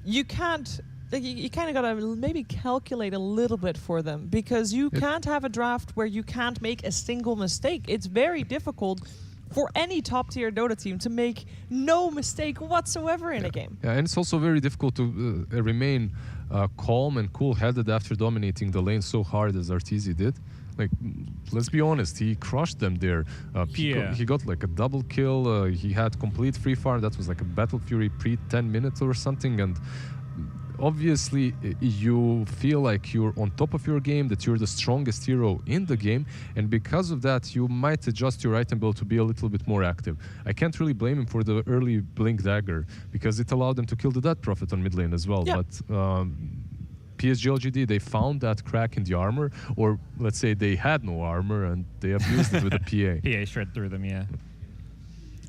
you can't. Like, you kind of gotta maybe calculate a little bit for them, because you can't have a draft where you can't make a single mistake. It's very difficult for any top-tier Dota team to make no mistake whatsoever in a game. Yeah, and it's also very difficult to remain calm and cool-headed after dominating the lane so hard as Arteezy did. Like, let's be honest, he crushed them there. He got like a double kill. He had complete free fire. That was like a Battle Fury pre-10 minutes or something. And obviously, you feel like you're on top of your game, that you're the strongest hero in the game, and because of that, you might adjust your item build to be a little bit more active. I can't really blame him for the early Blink Dagger, because it allowed them to kill the Death Prophet on mid lane as well. Yeah. But PSG LGD, they found that crack in the armor, or let's say they had no armor and they abused it with a PA. PA shred through them, yeah.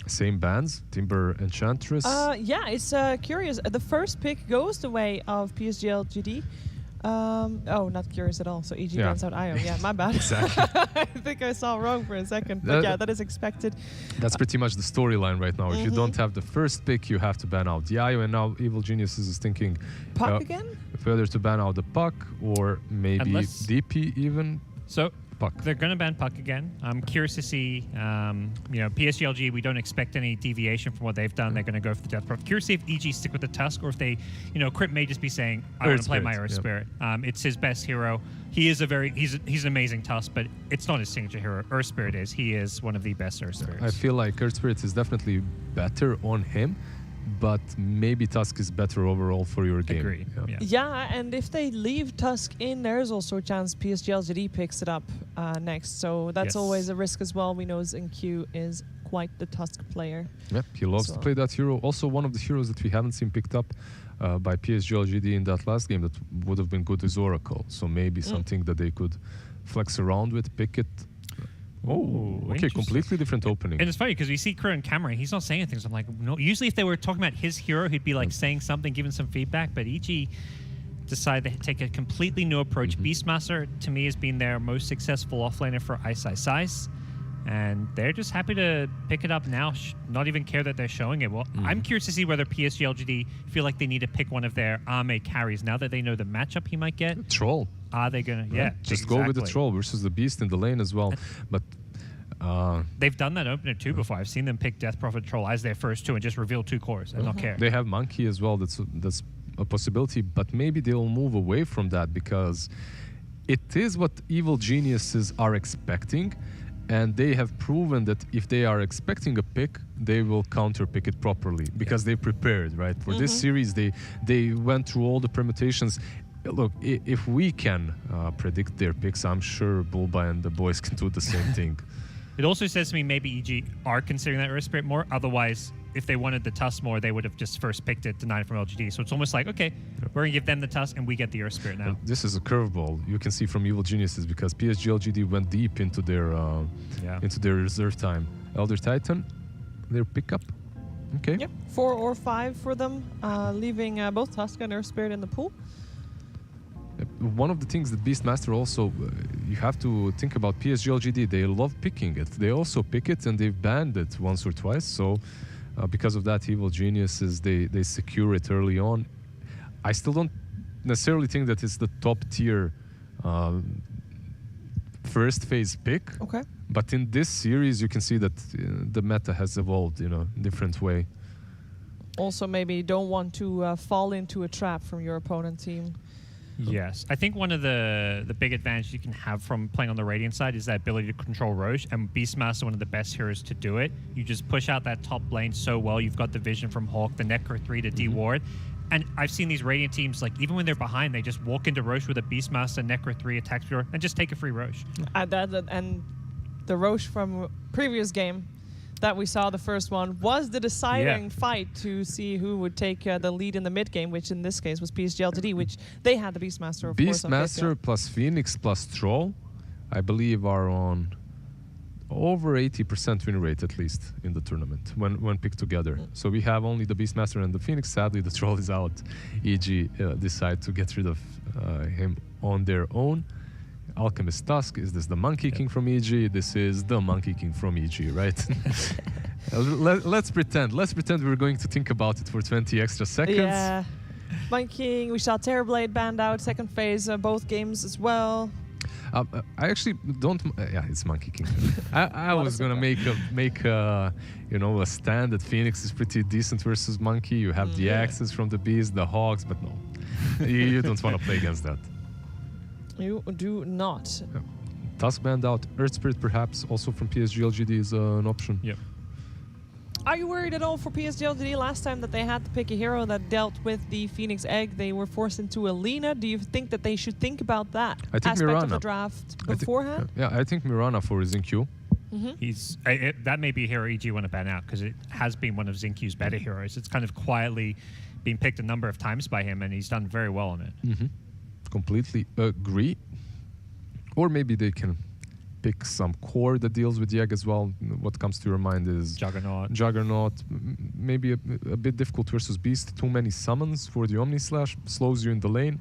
Same bans, Timber Enchantress. Yeah, it's curious. The first pick goes the way of PSG LGD. Oh, not curious at all. So EG bans out IO. Yeah, my bad. Exactly. I think I saw wrong for a second. But yeah, that is expected. That's pretty much the storyline right now. If you don't have the first pick, you have to ban out the IO, and now Evil Geniuses is thinking Puck again? Whether to ban out the Puck or maybe DP even. So Puck. They're going to ban Puck again. I'm curious to see, PSG LG, we don't expect any deviation from what they've done. They're going to go for the Death Prophet. Curious to see if EG stick with the Tusk, or if they, Crypt may just be saying, I want to play my Earth Spirit. It's his best hero. He is he's an amazing Tusk, but it's not his signature hero. Earth Spirit is. He is one of the best Earth Spirits. I feel like Earth Spirit is definitely better on him, but maybe Tusk is better overall for your game. Agreed. Yeah, and if they leave Tusk in, there's also a chance PSG LGD picks it up next. So that's always a risk as well. We know ZenQ is quite the Tusk player. Yep, he loves to play that hero. Also, one of the heroes that we haven't seen picked up by PSG LGD in that last game that would have been good is Oracle. So maybe something that they could flex around with, pick it. Oh, okay, completely different opening. And it's funny because we see Crow and Cameron, he's not saying anything. So I'm like, no. Usually if they were talking about his hero, he'd be like saying something, giving some feedback. But EG decided to take a completely new approach. Beastmaster, to me, has been their most successful offlaner for Ice. And they're just happy to pick it up now, not even care that they're showing it. Well, I'm curious to see whether PSG LGD feel like they need to pick one of their Arme carries now that they know the matchup he might get. Troll. Are they going to? Yeah, just go with the Troll versus the Beast in the lane as well. But they've done that opener too before. I've seen them pick Death Prophet Troll as their first two and just reveal two cores and not care. They have Monkey as well. That's a possibility, but maybe they'll move away from that because it is what Evil Geniuses are expecting. And they have proven that if they are expecting a pick, they will counter pick it properly because they prepared, right? For this series, they went through all the permutations. Look, if we can predict their picks, I'm sure Bulba and the boys can do the same thing. It also says to me maybe EG are considering that Earth Spirit more. Otherwise, if they wanted the Tusk more, they would have just first picked it, denied it from LGD. So it's almost like, okay, we're going to give them the Tusk and we get the Earth Spirit now. And this is a curveball you can see from Evil Geniuses because PSG LGD went deep into their reserve time. Elder Titan, their pickup. Okay. Yep, 4 or 5 for them, leaving both Tusk and Earth Spirit in the pool. One of the things that Beastmaster also, you have to think about PSG LGD, they love picking it. They also pick it and they've banned it once or twice. So because of that, Evil Geniuses, they secure it early on. I still don't necessarily think that it's the top tier first phase pick. Okay. But in this series, you can see that the meta has evolved in a different way. Also, maybe don't want to fall into a trap from your opponent team. Yes. I think one of the big advantages you can have from playing on the Radiant side is that ability to control Roche, and Beastmaster, one of the best heroes to do it. You just push out that top lane so well. You've got the vision from Hawk, the Necro 3 to de-ward. And I've seen these Radiant teams, like, even when they're behind, they just walk into Roche with a Beastmaster, Necro 3, attack spear, and just take a free Roche. And the Roche from previous game that we saw, the first one, was the deciding fight to see who would take the lead in the mid game, which in this case was PSG LGD, which they had the Beastmaster, of course. Beastmaster plus Phoenix plus Troll, I believe, are on over 80% win rate at least in the tournament when picked together. So we have only the Beastmaster and the Phoenix. Sadly, the Troll is out. EG decide to get rid of him on their own. Alchemist Tusk, is this the Monkey King from EG? This is the Monkey King from EG, right? Let's pretend we're going to think about it for 20 extra seconds. Yeah. Monkeying, we saw Terrorblade banned out, second phase, both games as well. I actually don't. Yeah, it's Monkey King. I was gonna make a a stand that Phoenix is pretty decent versus Monkey. You have the axes from the Beast, the Hogs, but no, you don't want to play against that. You do not. Yeah. Tusk banned out. Earth Spirit perhaps also from PSG LGD is an option. Yep. Are you worried at all for PSG LGD? Last time that they had to pick a hero that dealt with the Phoenix Egg, they were forced into Alina. Do you think that they should think about that I think aspect Mirana. of the draft beforehand? I think Mirana for Zinq. He's that may be a hero EG want to ban out because it has been one of Zinq's better heroes. It's kind of quietly been picked a number of times by him, and he's done very well on it. Completely agree. Or maybe they can pick some core that deals with the egg as well. What comes to your mind is Juggernaut. Maybe a bit difficult versus Beast. Too many summons for the Omni Slash. Slows you in the lane.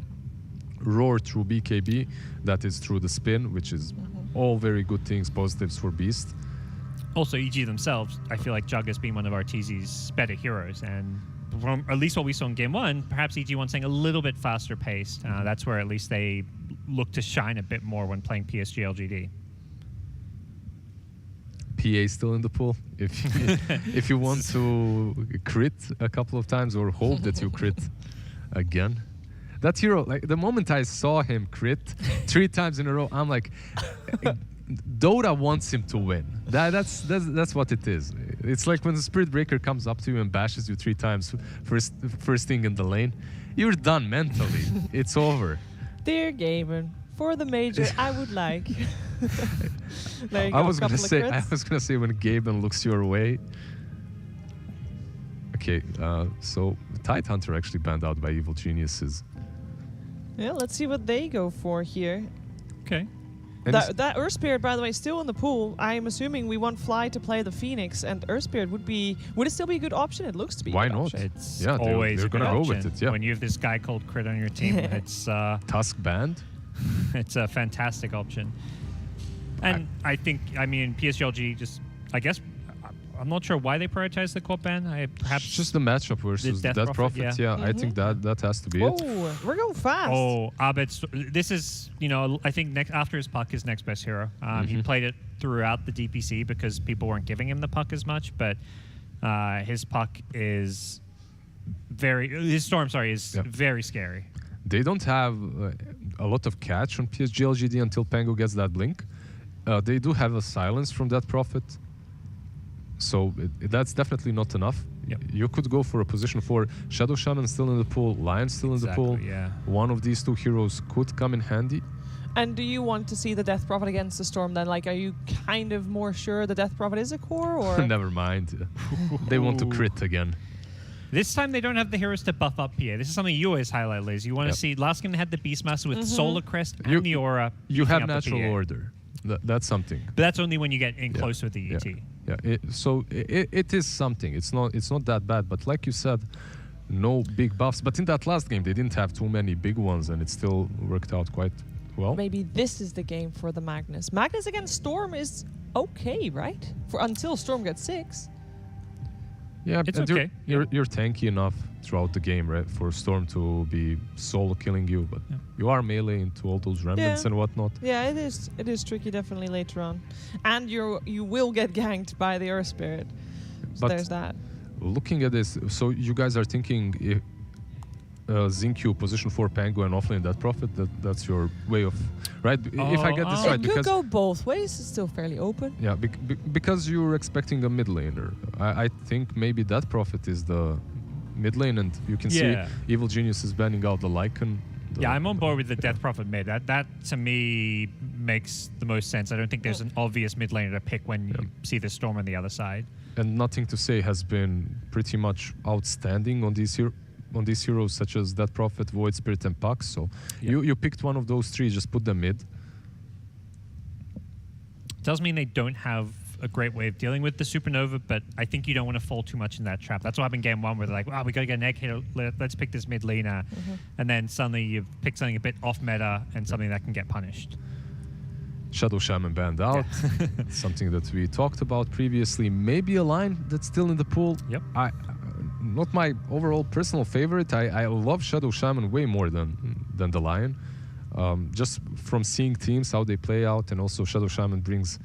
Roar through BKB. That is through the spin, which is all very good things, positives for Beast. Also, EG themselves, I feel like Jug has been one of RTZ's better heroes. And from at least what we saw in Game 1, perhaps EG wants something a little bit faster paced. That's where at least they look to shine a bit more when playing PSG LGD. PA still in the pool. If you want to crit a couple of times or hope that you crit again. That hero, like the moment I saw him crit 3 times in a row, I'm like, Dota wants him to win. That's what it is. It's like when the Spirit Breaker comes up to you and bashes you 3 times first thing in the lane, you're done mentally. It's over. Dear Gaben, for the major, I would like. There you go, I was gonna say when Gaben looks your way. Okay, so Tidehunter actually banned out by Evil Geniuses. Yeah, let's see what they go for here. Okay. That Earth Spirit, by the way, still in the pool. I'm assuming we want Fly to play the Phoenix, and Earth Spirit would it still be a good option? It looks to be. Why a good not? option. It's they're always a good gonna go option. with it. Yeah. When you have this guy called Crit on your team, it's Tusk banned. it's a fantastic option. And I think, PSGLG just, I guess, I'm not sure why they prioritize the co-op ban. Perhaps just the matchup versus the Death Prophet. Yeah, I think that has to be it. Oh, we're going fast. Oh, Abed, this is, I think after his puck, his next best hero. He played it throughout the DPC because people weren't giving him the puck as much, but his puck is his storm, is very scary. They don't have a lot of catch on PSG LGD until Pango gets that blink. They do have a silence from that Prophet. So that's definitely not enough. Yep. You could go for a position 4. Shadow Shaman still in the pool. Lion still in the pool. Yeah. One of these 2 heroes could come in handy. And do you want to see the Death Prophet against the Storm then? Like, are you kind of more sure the Death Prophet is a core, or? Never mind. They want to crit again. This time they don't have the heroes to buff up PA. This is something you always highlight, Liz. You want to see, last game they had the Beastmaster with Solar Crest and the Aura. You have natural order. That's something. But that's only when you get in close with the ET. Yeah, it is something. It's not that bad. But like you said, no big buffs. But in that last game, they didn't have too many big ones, and it still worked out quite well. Maybe this is the game for the Magnus. Magnus against Storm is okay, right? Until Storm gets 6. Yeah, it's and okay. You're tanky enough throughout the game, right, for Storm to be solo killing you, but you are melee into all those remnants and whatnot. Yeah, it is tricky definitely later on, and you will get ganked by the Earth Spirit. So but there's that. Looking at this, so you guys are thinking Zinq position 4 Pango and offlane that Prophet. That's your way of right. If I get this right, it could go both ways. It's still fairly open. Yeah, because you're expecting a mid laner. I think maybe that Prophet is the mid lane, and you can see Evil Genius is banning out the Lycan. I'm on board with the Death Prophet mid. That to me makes the most sense. I don't think there's an obvious mid laner to pick when you see the Storm on the other side. And Nothing to Say has been pretty much outstanding on these heroes such as Death Prophet, Void Spirit, and Pax. So you picked one of those 3, just put them mid. Does mean they don't have a great way of dealing with the Supernova, but I think you don't want to fall too much in that trap. That's what happened in Game 1, where they're like, we got to get an egg here, let's pick this mid laner. And then suddenly you've picked something a bit off meta and something that can get punished. Shadow Shaman banned out. Something that we talked about previously. Maybe a line that's still in the pool. Yep. not my overall personal favorite. I love Shadow Shaman way more than the Lion. Just from seeing teams, how they play out, and also Shadow Shaman brings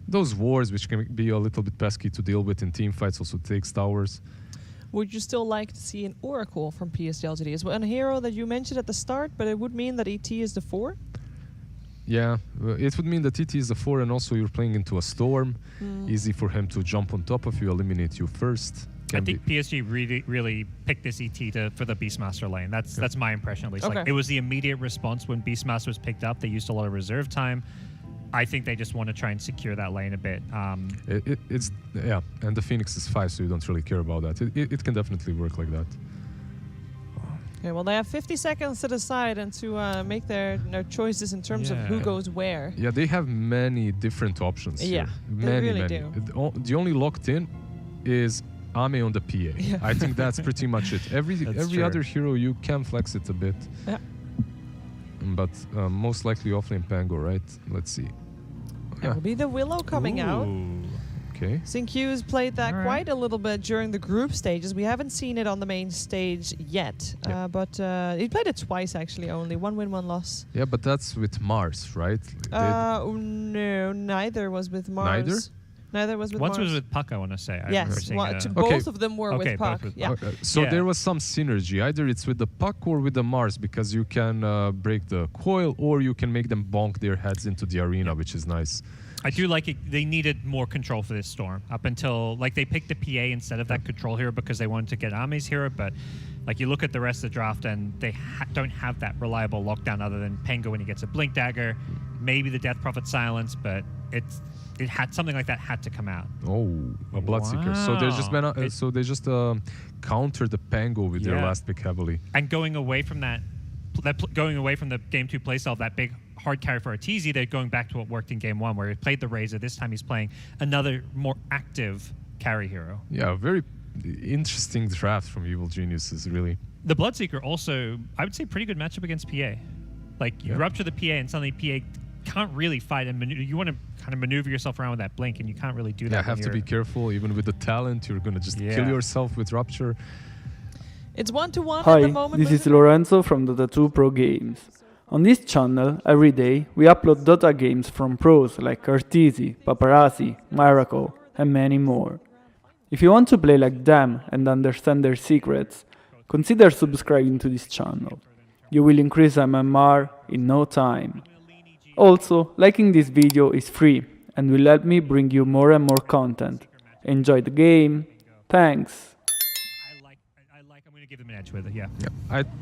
those wars which can be a little bit pesky to deal with in team fights, also takes towers. Would you still like to see an Oracle from PSG LGD as well? A hero that you mentioned at the start, but it would mean that ET is the 4? Yeah, it would mean that ET is the 4, and also you're playing into a storm. Easy for him to jump on top of you, eliminate you first. I think PSG really picked this ET for the Beastmaster lane. That's my impression, at least. Okay. Like, it was the immediate response when Beastmaster was picked up. They used a lot of reserve time. I think they just want to try and secure that lane a bit. It's and the Phoenix is 5, so you don't really care about that. It can definitely work like that. Okay, well, they have 50 seconds to decide and to make their choices in terms of who goes where. Yeah, they have many different options. Yeah, here. they really do. do. The only locked in is Ame on the PA. Yeah. I think that's pretty much it. Every other hero you can flex it a bit. Yeah. But most likely offlane Pango, right? Let's see. It will be the Willow coming out. Okay. Xingqiu's played that quite a little bit during the group stages. We haven't seen it on the main stage yet, but he played it twice actually only. 1 win, 1 loss. Yeah, but that's with Mars, right? No, neither was with Mars. Neither was with Once Mars. was with Puck, I want to say. I remember Yes, seeing both of them were with Puck. both with Yeah. Puck. So there was some synergy. Either it's with the Puck or with the Mars, because you can break the coil, or you can make them bonk their heads into the arena, which is nice. I do like it. They needed more control for this storm up until, like, they picked the PA instead of that control hero because they wanted to get Ame's hero. But, like, you look at the rest of the draft and they don't have that reliable lockdown other than Pengo when he gets a Blink Dagger, maybe the Death Prophet Silence, but it had something like that had to come out. Oh, a Bloodseeker. So they just Wow. countered the Pango with their last pick heavily. And going away from going away from the Game 2 playstyle, that big hard carry for Arteezy, they're going back to what worked in Game 1, where he played the Razor. This time he's playing another more active carry hero. Yeah, very interesting draft from Evil Geniuses, really. The Bloodseeker also, I would say, pretty good matchup against PA. Like, you rupture the PA and suddenly PA can't really fight and maneuver. You want to kind of maneuver yourself around with that blink, and you can't really do that. Yeah, have to be careful. Even with the talent, you're going to just kill yourself with Rupture. It's 1-1 at Hi, the moment. this is Lorenzo from Dota Pro Games. On this channel, every day, we upload Dota games from pros like Arteezy, Paparazzi, Miracle, and many more. If you want to play like them and understand their secrets, consider subscribing to this channel. You will increase MMR in no time. Also, liking this video is free and will help me bring you more and more content. Enjoy the game. Thanks. I'm going to give them an edge with it, yeah.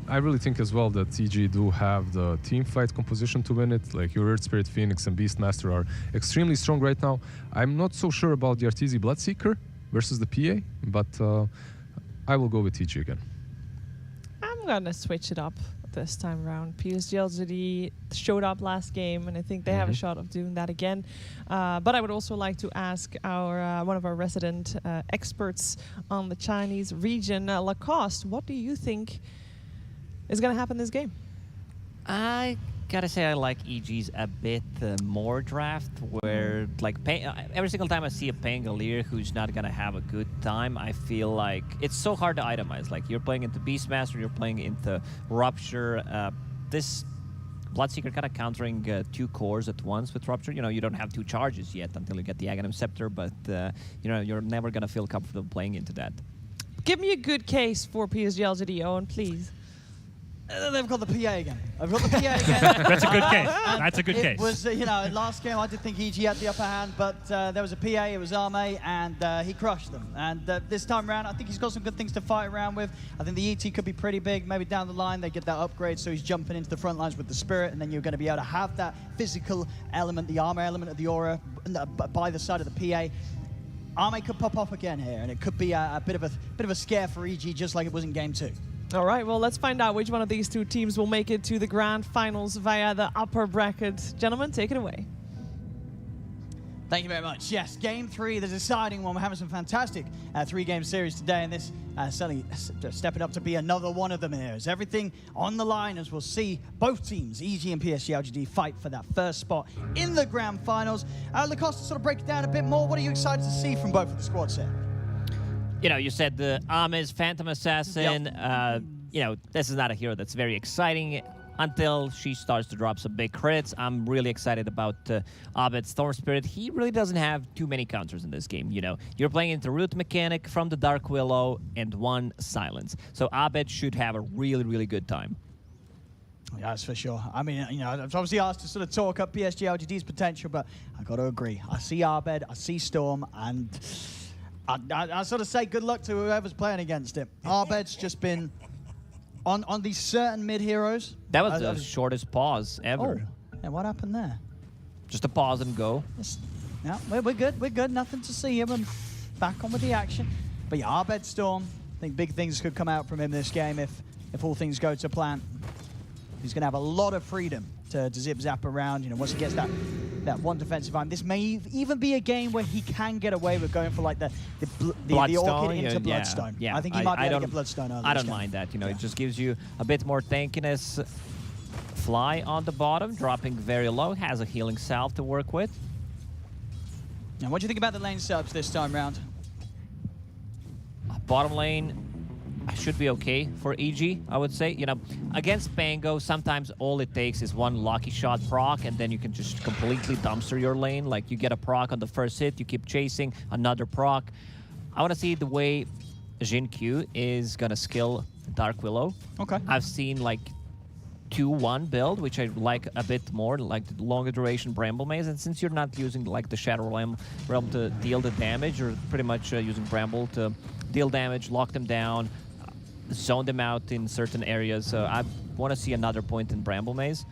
I really think as well that TG do have the team fight composition to win it. Like, your Earth Spirit Phoenix and Beastmaster are extremely strong right now. I'm not so sure about the Arteezy Bloodseeker versus the PA, but I will go with TG again. I'm going to switch it up this time around. PSG LGD showed up last game, and I think they have a shot of doing that again. But I would also like to ask our one of our resident experts on the Chinese region, Lacoste, what do you think is going to happen this game? I gotta say I like EG's a bit more draft, where like every single time I see a Pangolier who's not gonna have a good time, I feel like it's so hard to itemize. Like, you're playing into Beastmaster, you're playing into Rupture. This Bloodseeker kind of countering 2 cores at once with Rupture. You know, you don't have 2 charges yet until you get the Aghanim Scepter, but you know, you're never gonna feel comfortable playing into that. Give me a good case for PSG LGD, Owen, please. They've got the PA again. I've got the PA again. That's a good case. That's a good case. It was, you know, last game I did think EG had the upper hand, but there was a PA, it was Ame, and he crushed them. And this time around, I think he's got some good things to fight around with. I think the ET could be pretty big. Maybe down the line they get that upgrade, so he's jumping into the front lines with the Spirit, and then you're going to be able to have that physical element, the armor element of the aura by the side of the PA. Ame could pop off again here, and it could be a bit of a scare for EG, just like it was in Game 2. All right, well, let's find out which one of these 2 teams will make it to the grand finals via the upper bracket. Gentlemen, take it away. Thank you very much. Yes, Game 3, the deciding one. We're having some fantastic 3-game series today, and this certainly stepping up to be another one of them here. Is everything on the line as we'll see both teams, EG and PSG LGD, fight for that first spot in the grand finals. Lacoste, to sort of break it down a bit more, what are you excited to see from both of the squads here? You know, you said the Ame's Phantom Assassin. You know, this is not a hero that's very exciting until she starts to drop some big crits. I'm really excited about Abed's Storm Spirit. He really doesn't have too many counters in this game, you know. You're playing into Root Mechanic from the Dark Willow and 1 Silence. So Abed should have a really, really good time. Yeah, that's for sure. I mean, you know, I was obviously asked to sort of talk up PSG LGD's potential, but I got to agree. I see Abed, I see Storm, and I sort of say good luck to whoever's playing against it. Abed's just been on these certain mid heroes. That was the shortest pause ever. Oh, and what happened there? Just a pause and go. Yeah, we're good. We're good. Nothing to see him. And back on with the action. But yeah, Abed Storm. I think big things could come out from him this game if all things go to plan. He's going to have a lot of freedom to zip zap around. You know, once he gets that one defensive item. This may even be a game where he can get away with going for like the Orchid into Bloodstone. Yeah, I think he might be able to get Bloodstone early. I don't mind that. You know, it just gives you a bit more tankiness. Fly on the bottom, dropping very low, has a healing salve to work with. Now, what do you think about the lane subs this time round? Bottom lane should be okay for EG, I would say. You know, against Pango, sometimes all it takes is one lucky shot proc, and then you can just completely dumpster your lane. Like, you get a proc on the first hit, you keep chasing, another proc. I want to see the way Jin Q is going to skill Dark Willow. Okay. I've seen, like, 2-1 build, which I like a bit more, like the longer duration Bramble Maze. And since you're not using, like, the Shadow Realm to deal the damage, or pretty much using Bramble to deal damage, lock them down, zone them out in certain areas. I want to see another point in Bramble Maze.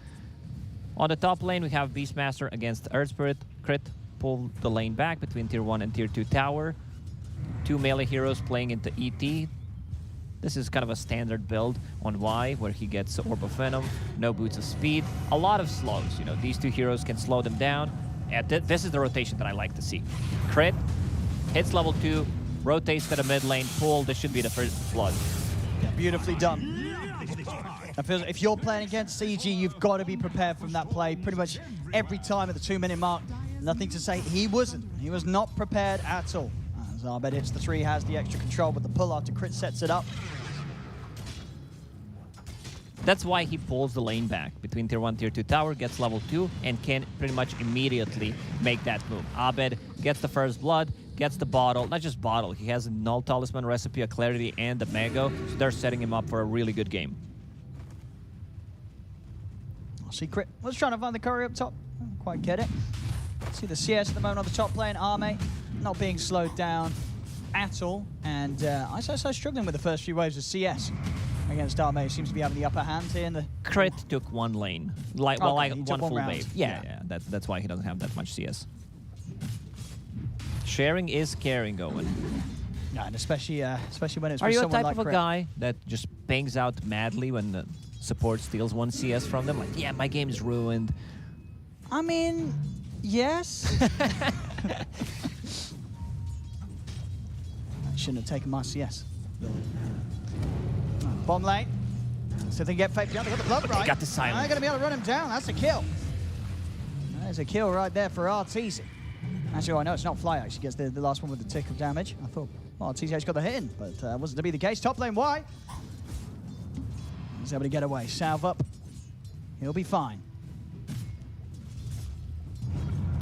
On the top lane, we have Beastmaster against Earth Spirit. Crit, pull the lane back between Tier 1 and Tier 2 tower. 2 melee heroes playing into ET. This is kind of a standard build on Y, where he gets Orb of Venom, no Boots of Speed, a lot of slows. You know, these 2 heroes can slow them down. And this is the rotation that I like to see. Crit, hits level 2, rotates to the mid lane, pull. This should be the first blood. Yeah, beautifully done. I feel if you're playing against CG, you've got to be prepared from that play. Pretty much every time at the 2-minute mark, nothing to say. He wasn't. He was not prepared at all. As Abed hits the 3, has the extra control, but the pull after Crit sets it up. That's why he pulls the lane back between Tier 1 Tier 2 tower, gets level 2, and can pretty much immediately make that move. Abed gets the first blood, gets the bottle, not just bottle, he has a Null Talisman recipe, a Clarity, and a Mago, so they're setting him up for a really good game. Secret was trying to find the courier up top. Don't quite get it. See the CS at the moment on the top lane. Arme not being slowed down at all. And ISO struggling with the first few waves of CS against Arme. Seems to be having the upper hand here in the... Crit took 1 lane. Like, okay, well, like he one took full round. wave. Yeah. That's why he doesn't have that much CS. Sharing is caring going. Yeah, and especially when it's Are with you a someone type like of a Crit. guy that just bangs out madly when the support steals 1 CS from them? Like, yeah, my game is ruined. I mean, yes. I shouldn't have taken my CS. Bomb lane. So they get faked down. They got the blood right. They got the silence. They're going to be able to run him down. That's a kill. There's a kill right there for Arteezy. Actually, I know it's not Fly. Actually gets the last one with the tick of damage. I thought, well, Arteezy actually got the hit in, but wasn't to be the case. Top lane Y. He's able to get away. Salve up. He'll be fine.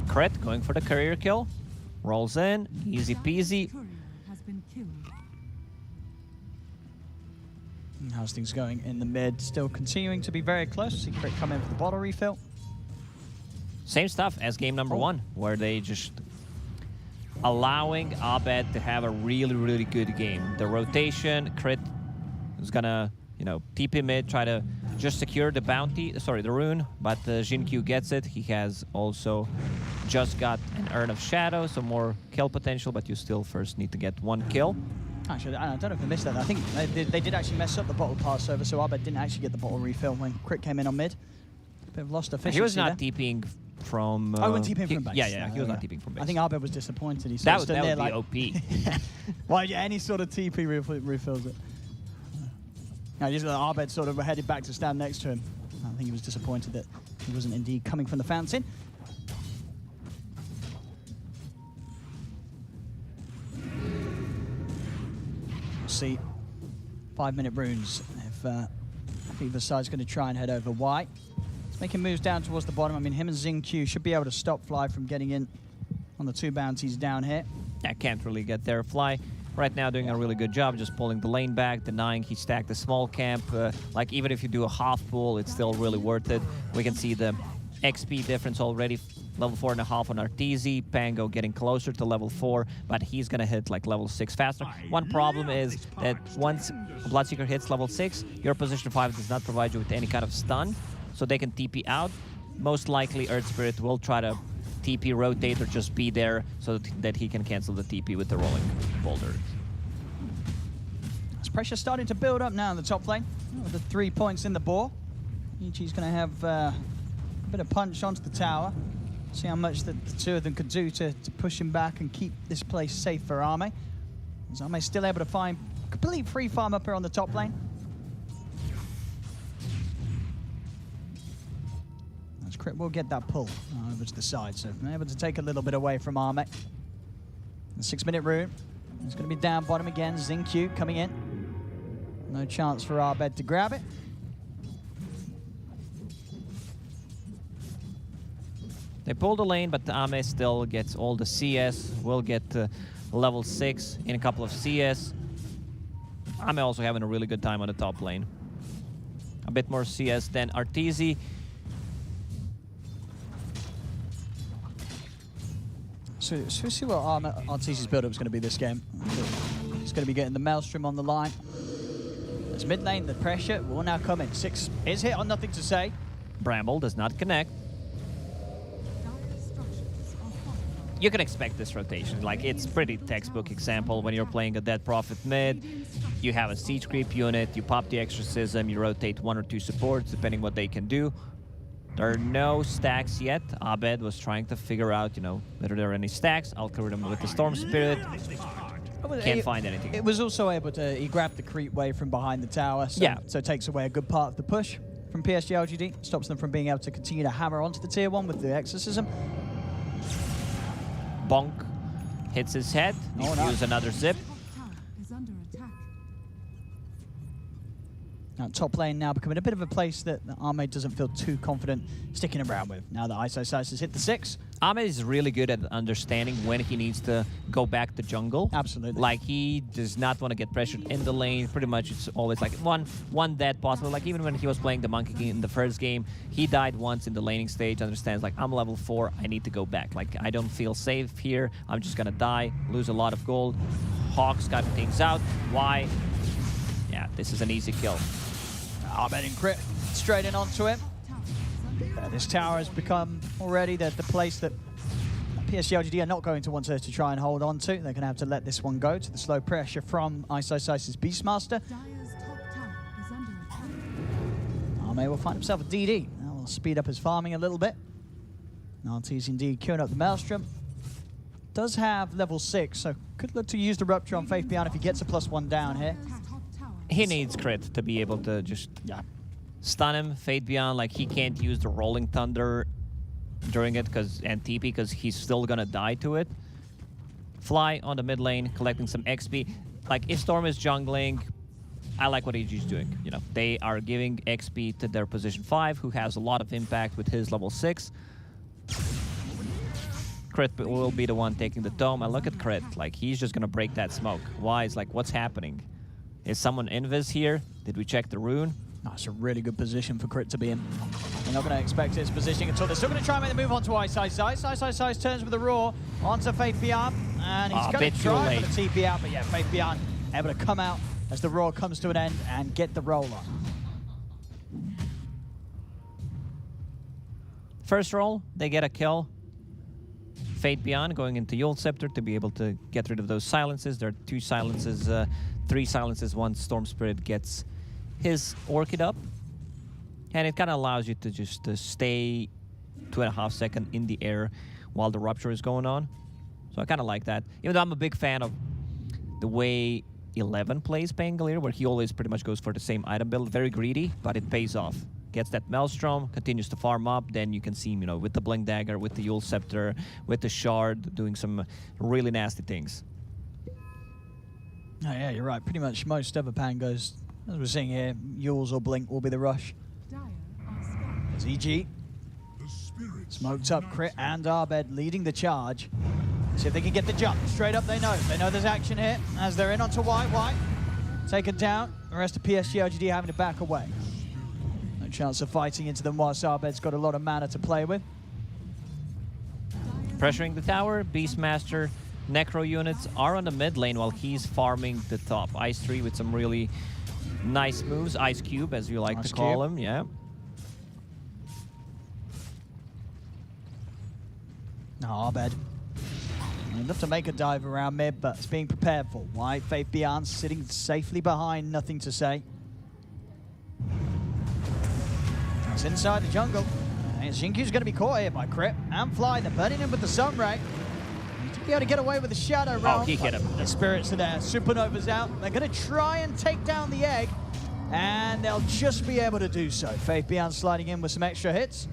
Crit going for the career kill. Rolls in. Easy peasy. And how's things going in the mid? Still continuing to be very close. See Crit come in for the bottle refill. Same stuff as game number 1, where they just allowing Abed to have a really, really good game. The rotation, Crit is gonna, you know, TP mid, try to just secure the bounty, sorry, the rune, but Jin Q gets it. He has also just got an Urn of Shadow, so more kill potential, but you still first need to get 1 kill. Actually, I don't know if I missed that. I think they did actually mess up the bottle pass over, so Abed didn't actually get the bottle refill when Crit came in on mid. Bit of lost efficiency. He was not there. TPing from... I went TPing from base. Yeah, he was not TPing from base. I think Abed was disappointed. He that stood there would be like, OP. Well, yeah, any sort of TP refills it. No, just Abed sort of headed back to stand next to him. I think he was disappointed that he wasn't indeed coming from the fountain. see 5-minute runes if either side's going to try and head over white. He's making moves down towards the bottom. I mean, him and Xingqiu should be able to stop Fly from getting in on the 2 bounties down here. Yeah, can't really get there. Fly right now doing a really good job just pulling the lane back, denying he stacked the small camp. Like, even if you do a half pull, it's still really worth it. We can see the XP difference already. Level 4.5 on Arteezy. Pango getting closer to level 4, but he's gonna hit like level 6 faster. One problem is that once Bloodseeker hits level 6, your position 5 does not provide you with any kind of stun, so they can TP out. Most likely Earth Spirit will try to TP rotate or just be there so that he can cancel the TP with the rolling boulder. There's pressure starting to build up now in the top lane. With the 3 points in the ball, EG's going to have a bit of punch onto the tower. See how much the 2 of them could do to push him back and keep this place safe for Arme. Is Arme still able to find complete free farm up here on the top lane? As Crit will get that pull over to the side, so able to take a little bit away from Arme. The 6-minute rune. It's going to be down bottom again. Xingqiu coming in. No chance for Arbed to grab it. They pull the lane, but Ame still gets all the CS. Will get level 6 in a couple of CS. Ame also having a really good time on the top lane. A bit more CS than Arteezy. So we see what Arteezy's build-up is going to be this game. He's going to be getting the Maelstrom on the line. It's mid lane, the pressure will now come in. 6 is hit on nothing to say. Bramble does not connect. You can expect this rotation. Like, it's pretty textbook example when you're playing a Dead Prophet mid. You have a siege creep unit, you pop the exorcism, you rotate 1 or 2 supports depending what they can do. There are no stacks yet. Abed was trying to figure out, you know, whether there are any stacks. Algorithm with the Storm Spirit. Can't find anything. It was also able to, he grabbed the creep wave from behind the tower, so, yeah. So it takes away a good part of the push from PSG LGD. Stops them from being able to continue to hammer onto the tier 1 with the exorcism. Bonk hits his head. Needs to use another zip. Now, top lane now becoming a bit of a place that Arme doesn't feel too confident sticking around with. Now that Isosice has hit the 6. Arme is really good at understanding when he needs to go back to jungle. Absolutely. Like, he does not want to get pressured in the lane. Pretty much it's always like one dead possible. Like, even when he was playing the Monkey King in the first game, he died once in the laning stage, understands like, I'm level 4, I need to go back. Like, I don't feel safe here. I'm just gonna die, lose a lot of gold. Hawks got things out. Why? Yeah, this is an easy kill. Arbed and Crit straight in onto him. This tower has become already the place that PSG LGD are not going to want to try and hold on to. They're going to have to let this one go to the slow pressure from Isosice's Beastmaster. Arme will find himself a DD. That will speed up his farming a little bit. Arteezy indeed queuing up the Maelstrom. Does have level 6, so could look to use the Rupture on Faith Beyond if he gets a +1 down here. He needs Crit to be able to just stun him, Fade Beyond. Like, he can't use the Rolling Thunder during it and TP because he's still gonna die to it. Fly on the mid lane, collecting some XP. Like, if Storm is jungling, I like what EG's doing. You know, they are giving XP to their position 5, who has a lot of impact with his level 6. Crit will be the one taking the dome. And look at Crit, like, he's just gonna break that smoke. Why? It's like, what's happening? Is someone invis here? Did we check the rune? That's a really good position for Crit to be in. They're not going to expect his positioning until they're still going to try and make the move onto Isosice. Isosice turns with a roar onto Faith Beyond, and he's going to try for the TP out, but yeah, Faith Beyond able to come out as the roar comes to an end and get the roll on. First roll, they get a kill. Fate Beyond going into Yule Scepter to be able to get rid of those silences. There are 2 silences, 3 silences once Storm Spirit gets his Orchid up. And it kind of allows you to just stay 2.5 seconds in the air while the Rupture is going on. So I kind of like that. Even though I'm a big fan of the way 11 plays Pangolier, where he always pretty much goes for the same item build. Very greedy, but it pays off. Gets that Maelstrom, continues to farm up, then you can see him, you know, with the Blink Dagger, with the Yule Scepter, with the Shard, doing some really nasty things. Oh, yeah, you're right. Pretty much most other Pangos, as we're seeing here, Yules or Blink will be the rush. There's EG. Smoked up, Crit and Arbed leading the charge. See if they can get the jump. Straight up, they know. They know there's action here as they're in onto White. White taken down. The rest of PSG LGD having to back away. No chance of fighting into them whilst Arbed's got a lot of mana to play with. Pressuring the tower, Beastmaster, Necro units are on the mid lane while he's farming the top. Ice 3 with some really nice moves. Ice Cube, as you like to call him, yeah. No, Arbed. Enough to make a dive around mid, but it's being prepared for. White, Faith Beyond sitting safely behind, nothing to say. It's inside the jungle. And Xinkyu's going to be caught here by Crit and Fly. They're burning him with the Sunray. To be able to get away with the Shadow round. Oh, he hit him. The spirits are there. Supernova's out. They're going to try and take down the egg, and they'll just be able to do so. Faith Beyond sliding in with some extra hits.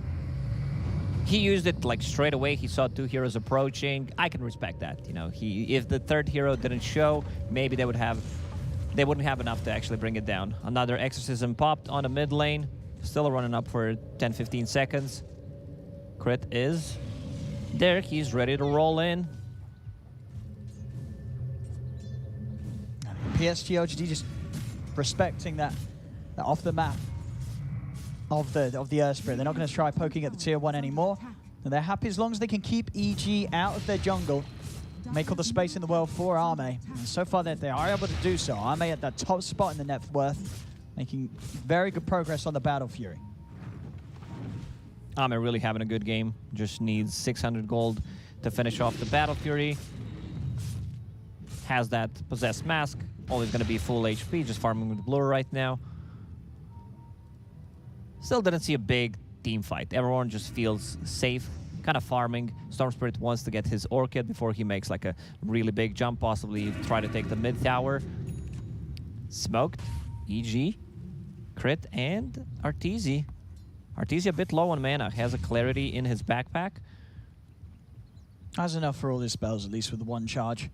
He used it like straight away. He saw 2 heroes approaching. I can respect that. You know, if the 3rd hero didn't show, maybe they wouldn't have enough to actually bring it down. Another exorcism popped on the mid lane. Still running up for 10-15 seconds. Crit is there. He's ready to roll in. PSG LGD just respecting that off the map of the Earth Spirit. They're not going to try poking at the tier 1 anymore. And they're happy as long as they can keep EG out of their jungle. Make all the space in the world for Arme. And so far they are able to do so. Arme at that top spot in the net worth, making very good progress on the Battle Fury. Arme really having a good game. Just needs 600 gold to finish off the Battle Fury. Has that Possessed Mask. Always going to be full HP, just farming with Blur right now. Still didn't see a big team fight. Everyone just feels safe, kind of farming. Storm Spirit wants to get his Orchid before he makes like a really big jump, possibly try to take the mid tower. Smoked, EG, Crit, and Arteezy. Arteezy a bit low on mana, has a Clarity in his backpack. Has enough for all his spells, at least with the 1 charge.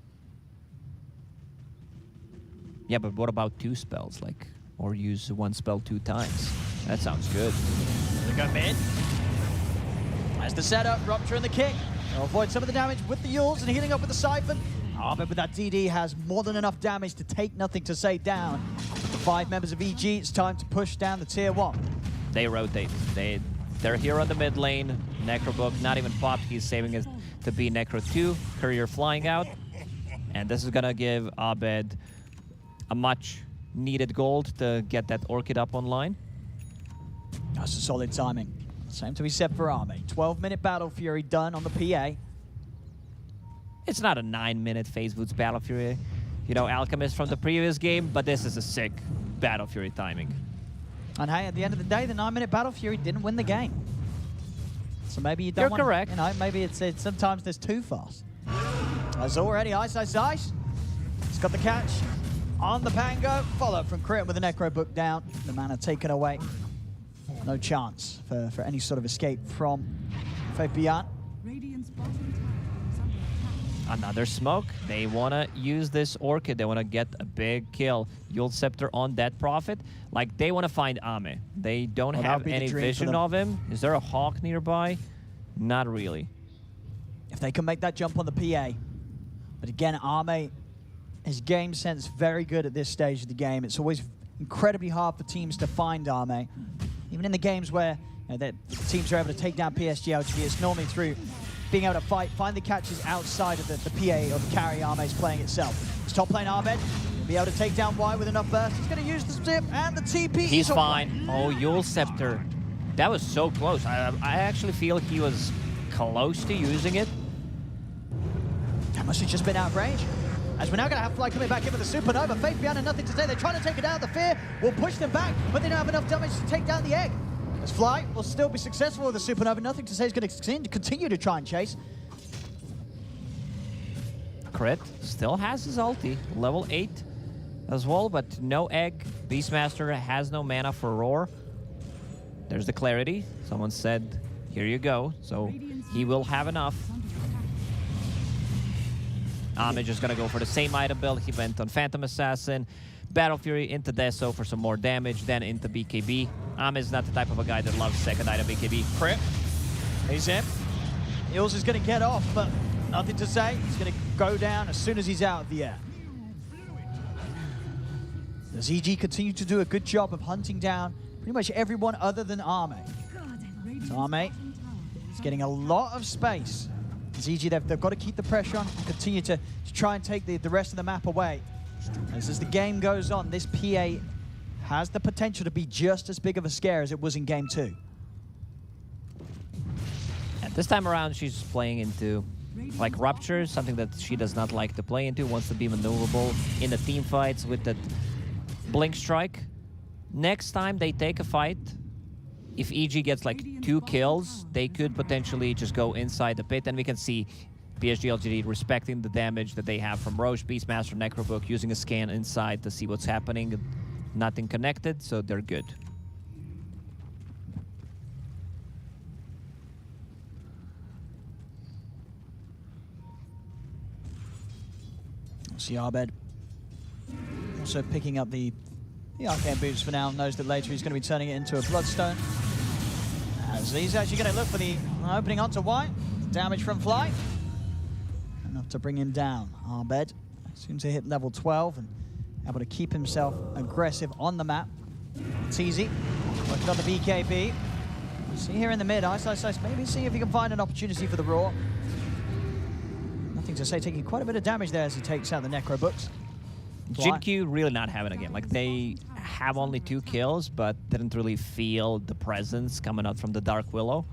Yeah, but what about 2 spells? Like, or use 1 spell 2 times? That sounds good. They go mid. As the setup, Rupture and the kick. They'll avoid some of the damage with the Yules and healing up with the Siphon. But with that DD has more than enough damage to take Nothing to Say down. The 5 members of EG, it's time to push down the tier 1. They rotate. They're here on the mid lane. Necrobook not even popped. He's saving it to be Necro 2. Courier flying out. And this is going to give Abed a much needed gold to get that Orchid up online. That's a solid timing. Same to be said for Arme. 12-minute Battle Fury done on the PA. It's not a 9-minute Phase Boots Battle Fury, you know, Alchemist from the previous game, but this is a sick Battle Fury timing. And hey, at the end of the day, the 9-minute Battle Fury didn't win the game. So maybe you don't want... You're correct. You know, maybe it's sometimes there's too fast. There's already Ice. He's got the catch on the Pango. Follow from Crit with the Necro Book down. The mana taken away. No chance for any sort of escape from Faith Beyond. Another smoke. They want to use this Orchid. They want to get a big kill. Yule Scepter on that Prophet. Like, they want to find Ame. They don't have any vision of him. Is there a Hawk nearby? Not really. If they can make that jump on the PA. But again, Ame, his game sense very good at this stage of the game. It's always incredibly hard for teams to find Ame. Even in the games where the teams are able to take down PSG LGD, it's normally through being able to find the catches outside of the PA or the carry Arme's playing itself. It's top lane Ahmed. He'll be able to take down Y with enough burst. He's going to use the zip and the TP. He's fine. Oh, Yule Scepter. That was so close. I actually feel he was close to using it. That must have just been out of range. As we're now going to have Fly coming back in with a Supernova. Faith Beyond and Nothing to Say. They're trying to take it out. The Fear will push them back, but they don't have enough damage to take down the egg. As Fly will still be successful with the Supernova. Nothing to Say is going to continue to try and chase. Crit still has his ulti. Level 8 as well, but no egg. Beastmaster has no mana for Roar. There's the Clarity. Someone said, here you go. So he will have enough. Ame just gonna go for the same item build. He went on Phantom Assassin, Battle Fury into Deso for some more damage, then into BKB. Ame is not the type of a guy that loves second item BKB. Crit. He's in. Eels is going to get off, but nothing to say. He's going to go down as soon as he's out of the air. Does EG continue to do a good job of hunting down pretty much everyone other than Ame? So Ame is getting a lot of space. As EG, they've got to keep the pressure on and continue to try and take the rest of the map away. As the game goes on, this PA has the potential to be just as big of a scare as it was in Game 2. And this time around, she's playing into like Rupture, something that she does not like to play into, wants to be maneuverable in the team fights with that Blink Strike. Next time they take a fight, if EG gets like 2 kills, they could potentially just go inside the pit, and we can see PSG LGD respecting the damage that they have from Roche, Beastmaster, Necrobook, using a scan inside to see what's happening. Nothing connected, so they're good. See Arbed also picking up the arcane boots for now, knows that later he's going to be turning it into a Bloodstone. As he's actually going to look for the opening onto White. Damage from Fly. Enough to bring him down. Arbed soon to hit level 12 and able to keep himself aggressive on the map. It's easy. Working on the BKB. See here in the mid, Ice, maybe see if he can find an opportunity for the Raw. Nothing to say, taking quite a bit of damage there as he takes out the Necro Books. Jin-Q really not having a game. Like, they have only 2 kills, but didn't really feel the presence coming out from the Dark Willow.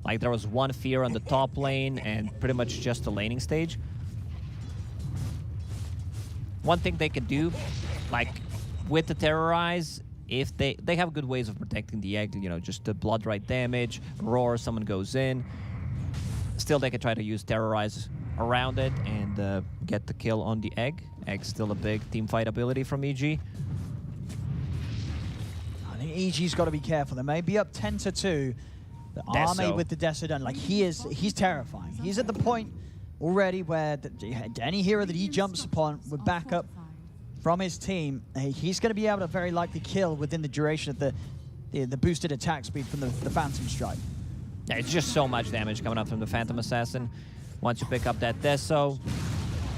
Like, there was 1 fear on the top lane and pretty much just the laning stage. One thing they could do, like, with the Terrorize, if they have good ways of protecting the egg, you know, just the blood right damage, roar, someone goes in. Still, they could try to use Terrorize around it and get the kill on the egg. Egg's still a big team fight ability from EG. I think EG's got to be careful. They may be up 10-2. The Army with the Desodon, like he's terrifying. He's at the point already where any hero that he jumps upon with backup from his team, he's going to be able to very likely kill within the duration of the boosted attack speed from the Phantom Strike. Yeah, it's just so much damage coming up from the Phantom Assassin. Once you pick up that Deso,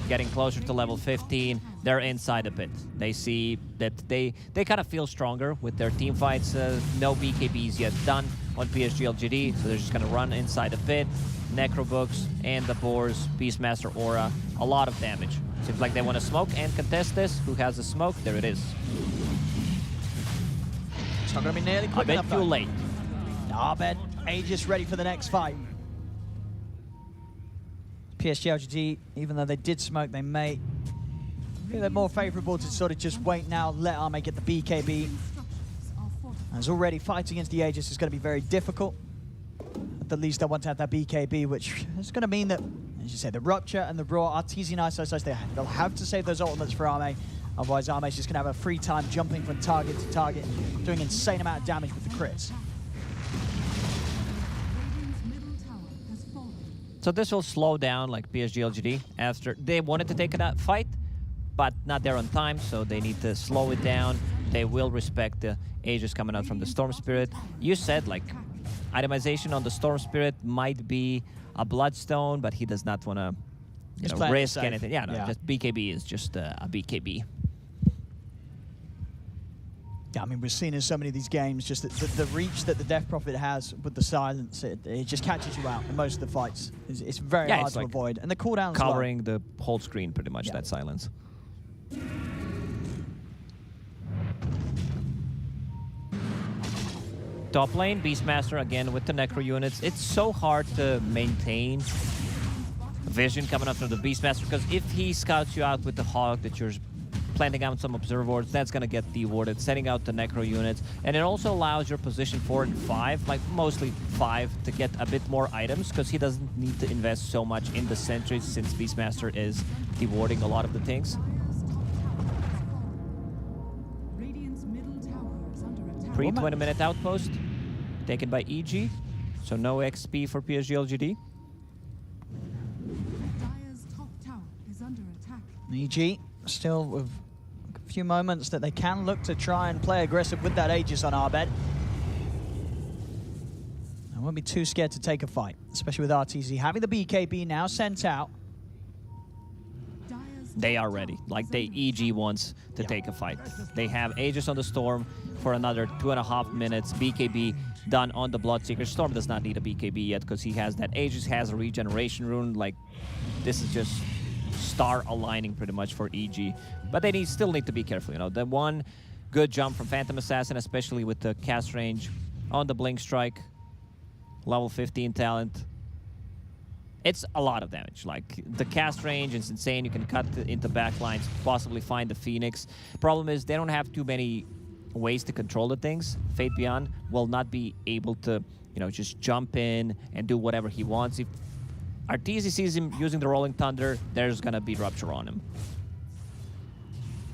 getting closer to level 15, they're inside the pit. They see that they kind of feel stronger with their team fights. No BKBs yet done on PSG LGD, so they're just going to run inside the pit. Necrobooks and the Boars, Beastmaster Aura, a lot of damage. Seems like they want to smoke and contest this. Who has the smoke? There it is. It's not going to be nearly quick enough. A bit too late. Arbed, Aegis ready for the next fight. PSG LGD, even though they did smoke, they may feel they're more favorable to sort of just wait now, let Arme get the BKB. As already fighting against the Aegis is going to be very difficult. At the least, I want to have that BKB, which is going to mean that, as you say, the Rupture and the Raw, Artesian Ice, they'll have to save those ultimates for Arme. Otherwise, Arme's just going to have a free time jumping from target to target, doing an insane amount of damage with the crits. So this will slow down like PSG LGD after they wanted to take that fight, but not there on time, so they need to slow it down. They will respect the Aegis coming out from the Storm Spirit. You said like itemization on the Storm Spirit might be a Bloodstone, but he does not want to risk anything. Yeah, no, just BKB is just a BKB. Yeah, I mean, we're seeing in so many of these games just the reach that the Death Prophet has with the silence, it just catches you out in most of the fights. It's very hard to avoid. And the cooldowns covering the whole screen, pretty much, that silence. Top lane, Beastmaster again with the Necro units. It's so hard to maintain vision coming up from the Beastmaster, because if he scouts you out with the Hog that you're planting out some observer wards, that's going to get dewarded, setting out the Necro units. And it also allows your position 4 and 5, like mostly 5, to get a bit more items, because he doesn't need to invest so much in the sentries since Beastmaster is dewarding a lot of the things. Pre-20-minute outpost taken by EG, so no XP for PSG LGD. Dire's top tower is under attack. EG still with a few moments that they can look to try and play aggressive with that Aegis on Abed. I won't be too scared to take a fight, especially with RTZ having the BKB now sent out. They are ready. Like, EG wants to take a fight. They have Aegis on the Storm for another 2.5 minutes. BKB done on the Bloodseeker. Storm does not need a BKB yet because he has that Aegis, has a regeneration rune. Like, this is just star aligning pretty much for EG. But they still need to be careful. You know, the one good jump from Phantom Assassin, especially with the cast range on the Blink Strike. Level 15 talent. It's a lot of damage. Like, the cast range is insane. You can cut into backlines, possibly find the Phoenix. Problem is, they don't have too many ways to control the things. Fate Beyond will not be able to, you know, just jump in and do whatever he wants. If Arteezy sees him using the Rolling Thunder, there's gonna be Rupture on him.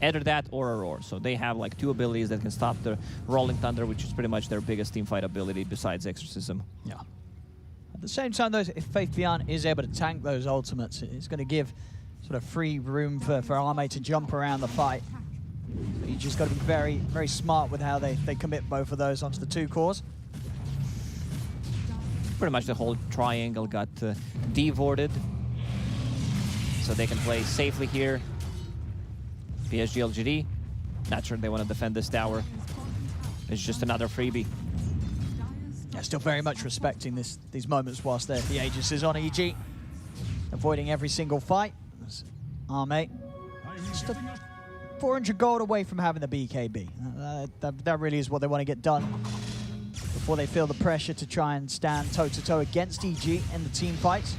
Either that or Aurora. So they have like 2 abilities that can stop the Rolling Thunder, which is pretty much their biggest teamfight ability besides Exorcism. Yeah. At the same time, though, if Faith Beyond is able to tank those ultimates, it's going to give sort of free room for Arme to jump around the fight. So you just got to be very, very smart with how they commit both of those onto the 2 cores. Pretty much the whole triangle got devorted. So they can play safely here. PSG LGD, not sure they want to defend this tower. It's just another freebie. Yeah, still very much respecting these moments whilst the Aegis is on EG. Avoiding every single fight. Arme, just 400 gold away from having the BKB. That really is what they want to get done before they feel the pressure to try and stand toe-to-toe against EG in the team fights.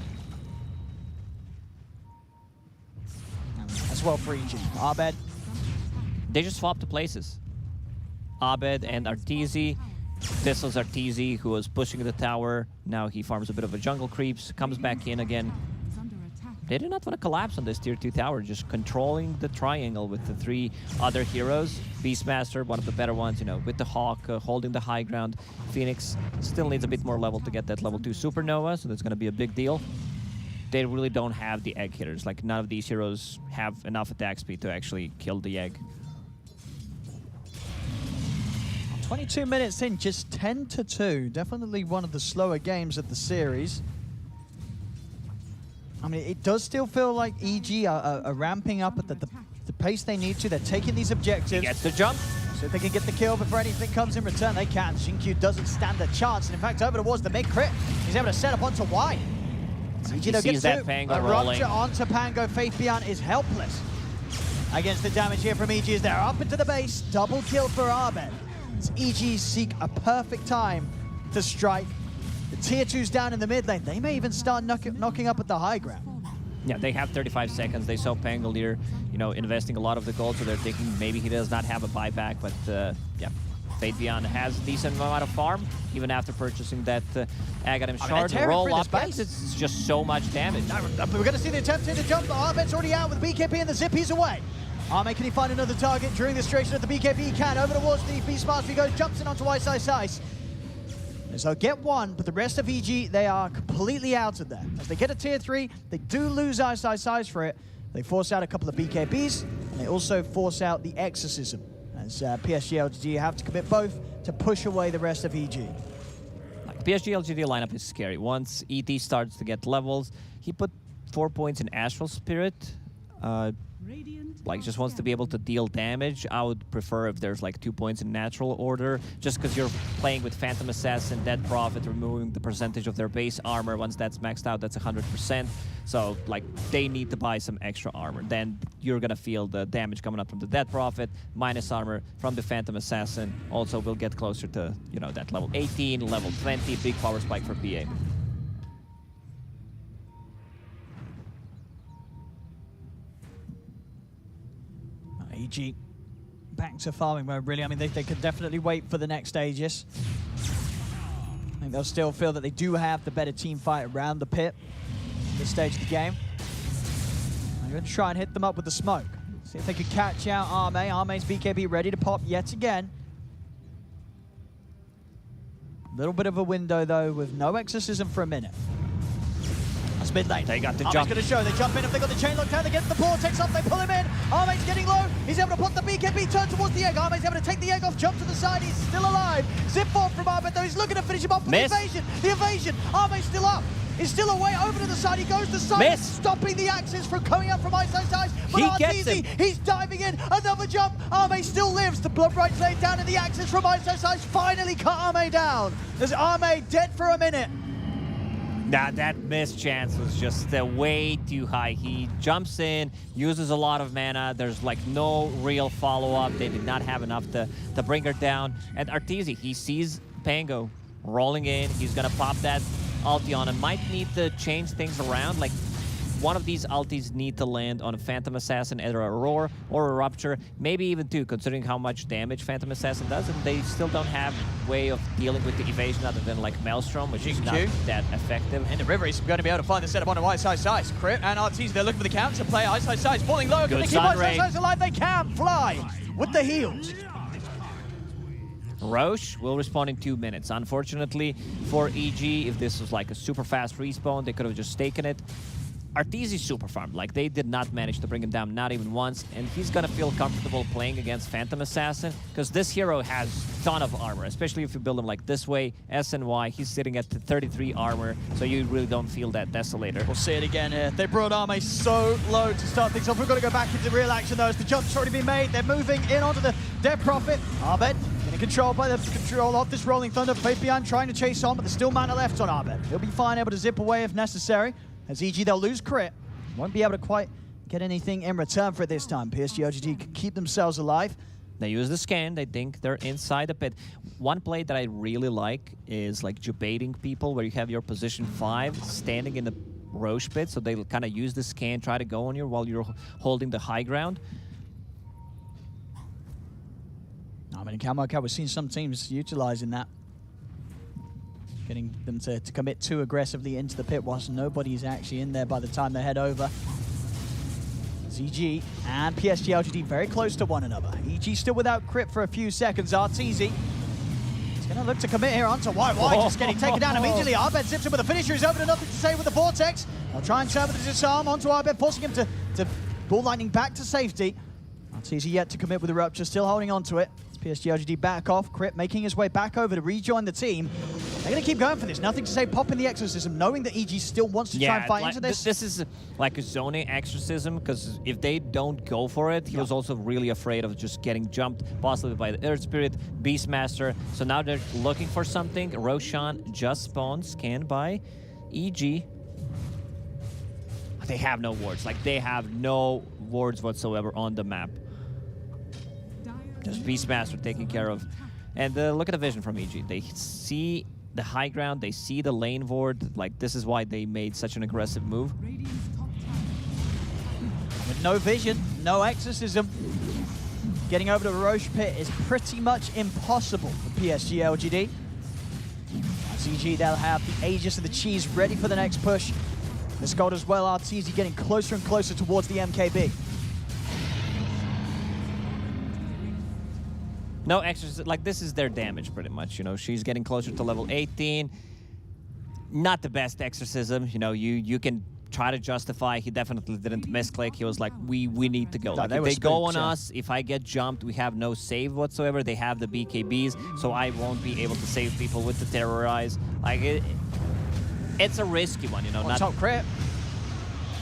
As well for EG. Abed. They just swapped the places. Abed and Arteezy. This was Arteezy who was pushing the tower. Now he farms a bit of a jungle creeps, comes back in again. They do not want to collapse on this tier 2 tower, just controlling the triangle with the 3 other heroes. Beastmaster, one of the better ones, you know, with the Hawk, holding the high ground. Phoenix still needs a bit more level to get that level 2 Supernova, so that's going to be a big deal. They really don't have the egg hitters. Like, none of these heroes have enough attack speed to actually kill the egg. 22 minutes in, just 10-2. Definitely one of the slower games of the series. I mean, it does still feel like EG are ramping up at the pace they need to. They're taking these objectives. He gets the jump. So if they can get the kill before anything comes in return, they can. Shinkyu doesn't stand a chance. And in fact, over towards the mid-crit, he's able to set up onto Y. He sees that Pango rolling. Rupture onto Pango. Faith Beyond is helpless against the damage here from EG as they're up into the base. Double kill for Abed. As EG seek a perfect time to strike. The tier 2's down in the mid lane. They may even start knocking up at the high ground. Yeah, they have 35 seconds. They saw Pangolier, you know, investing a lot of the gold, so they're thinking maybe he does not have a buyback, but yeah. Fate Beyond has a decent amount of farm, even after purchasing that Aghanim shard. Roll up, it's just so much damage. We're going to see the attempt here to jump. Armed's already out with BKB and the zip. He's away. Arme, can he find another target during this duration of the BKB? He can. Over towards the Beastmaster he goes, jumps in onto Ice. So get one, but the rest of EG, they are completely out of there. As they get a tier 3, they do lose Ice for it. They force out a couple of BKBs, and they also force out the Exorcism. As PSG LGD have to commit both to push away the rest of EG. Like, PSG LGD lineup is scary. Once ET starts to get levels, he put 4 points in Astral Spirit. Like, just wants to be able to deal damage. I would prefer if there's like 2 points in natural order, just because you're playing with Phantom Assassin, Dead Prophet, removing the percentage of their base armor. Once that's maxed out, that's 100%. So, like, they need to buy some extra armor. Then you're gonna feel the damage coming up from the Dead Prophet, minus armor from the Phantom Assassin. Also, we'll get closer to, you know, that level 18, level 20, big power spike for PA. EG back to farming mode, really. I mean, they could definitely wait for the next Aegis. I think they'll still feel that they do have the better team fight around the pit at this stage of the game. I'm going to try and hit them up with the smoke. See if they could catch out Arme. Arme's BKB ready to pop yet again. Little bit of a window, though, with no Exorcism for a minute. Towards mid lane. They got the Arme's jump. going to show. They jump in. If they got the chain locked down, they get the vortex up. They pull him in. Arme's getting low. He's able to put the BKB turn towards the egg. Arme's able to take the egg off, jump to the side. He's still alive. Zip forward from Arme, though. He's looking to finish him off. Miss. The evasion. Arme's still up. He's still away over to the side. He goes to the side, Miss. stopping the axis from coming up from Iso's eyes. But He gets Arteezy, him. he's diving in. Another jump. Arme still lives. The blood right's laid down, and the axis from Iso's eyes finally cut Arme down. There's Arme dead for a minute. Nah, that missed chance was just way too high. He jumps in, uses a lot of mana. There's like no real follow-up. They did not have enough to bring her down. And Arteezy, he sees Pango rolling in. He's gonna pop that ulti on and might need to change things around. Like one of these ultis need to land on a Phantom Assassin, either a Roar or a Rupture, maybe even two, considering how much damage Phantom Assassin does, and they still don't have a way of dealing with the evasion other than like Maelstrom, which is not that effective. In the river, he's going to be able to find the setup on a Ice. Crit and Arteezy, they're looking for the counter play. Ice falling low. Can Good they keep side raid. Ice alive? They can fly with the heals. Roche will respawn in 2 minutes. Unfortunately for EG, if this was like a super fast respawn, they could have just taken it. Arteezy's super farmed. Like, they did not manage to bring him down, not even once, and he's gonna feel comfortable playing against Phantom Assassin, because this hero has a ton of armor, especially if you build him like this way. SNY, he's sitting at 33 armor, so you really don't feel that Desolator. We'll see it again here. They brought Arme so low to start things off. We've got to go back into real action, though, as the jump's already been made. They're moving in onto the Death Prophet. Arbed getting controlled by the control of this Rolling Thunder. Fabian trying to chase on, but there's still mana left on Arbed. He'll be fine, able to zip away if necessary. As EG, they'll lose crit. Won't be able to quite get anything in return for it this time. PSG LGD can keep themselves alive. They use the scan. They think they're inside the pit. One play that I really like is like debating people, where you have your position 5 standing in the Roche pit, so they'll kind of use the scan, try to go on you while you're holding the high ground. I mean, in Camo Cup, we've seen some teams utilizing that. Getting them to commit too aggressively into the pit whilst nobody's actually in there by the time they head over. ZG and PSG LGD very close to one another. EG still without crit for a few seconds. Arteezy is going to look to commit here onto White. Just getting taken down immediately. Arbed zips him with a finisher. He's over to nothing to say with the Vortex. They'll try and turn with the disarm onto Arbed, forcing him to ball lightning back to safety. Arteezy yet to commit with the Rupture, still holding on to it. PSG LGD back off. Crit making his way back over to rejoin the team. They're going to keep going for this. Nothing to say, popping the Exorcism, knowing that EG still wants to try and fight into this. This is like a zoning Exorcism, because if they don't go for it, he was also really afraid of just getting jumped, possibly by the Earth Spirit, Beastmaster. So now they're looking for something. Roshan just spawned, scanned by EG. They have no wards. Like, they have no wards whatsoever on the map. Just Beastmaster taken care of. And look at the vision from EG. They see the high ground, they see the lane ward. Like, this is why they made such an aggressive move. With no vision, no exorcism, getting over to the Roche pit is pretty much impossible for PSG LGD. As EG, they'll have the Aegis and the Cheese ready for the next push. The Scald as well, Arteezy getting closer and closer towards the MKB. No exorcism, like, this is their damage pretty much, you know. She's getting closer to level 18. Not the best exorcism, you know. You can try to justify. He definitely didn't misclick. He was like, we need to go. Like, if they go on us, if I get jumped, we have no save whatsoever. They have the BKBs, so I won't be able to save people with the Terrorize. Like, it's a risky one, you know. Top crit.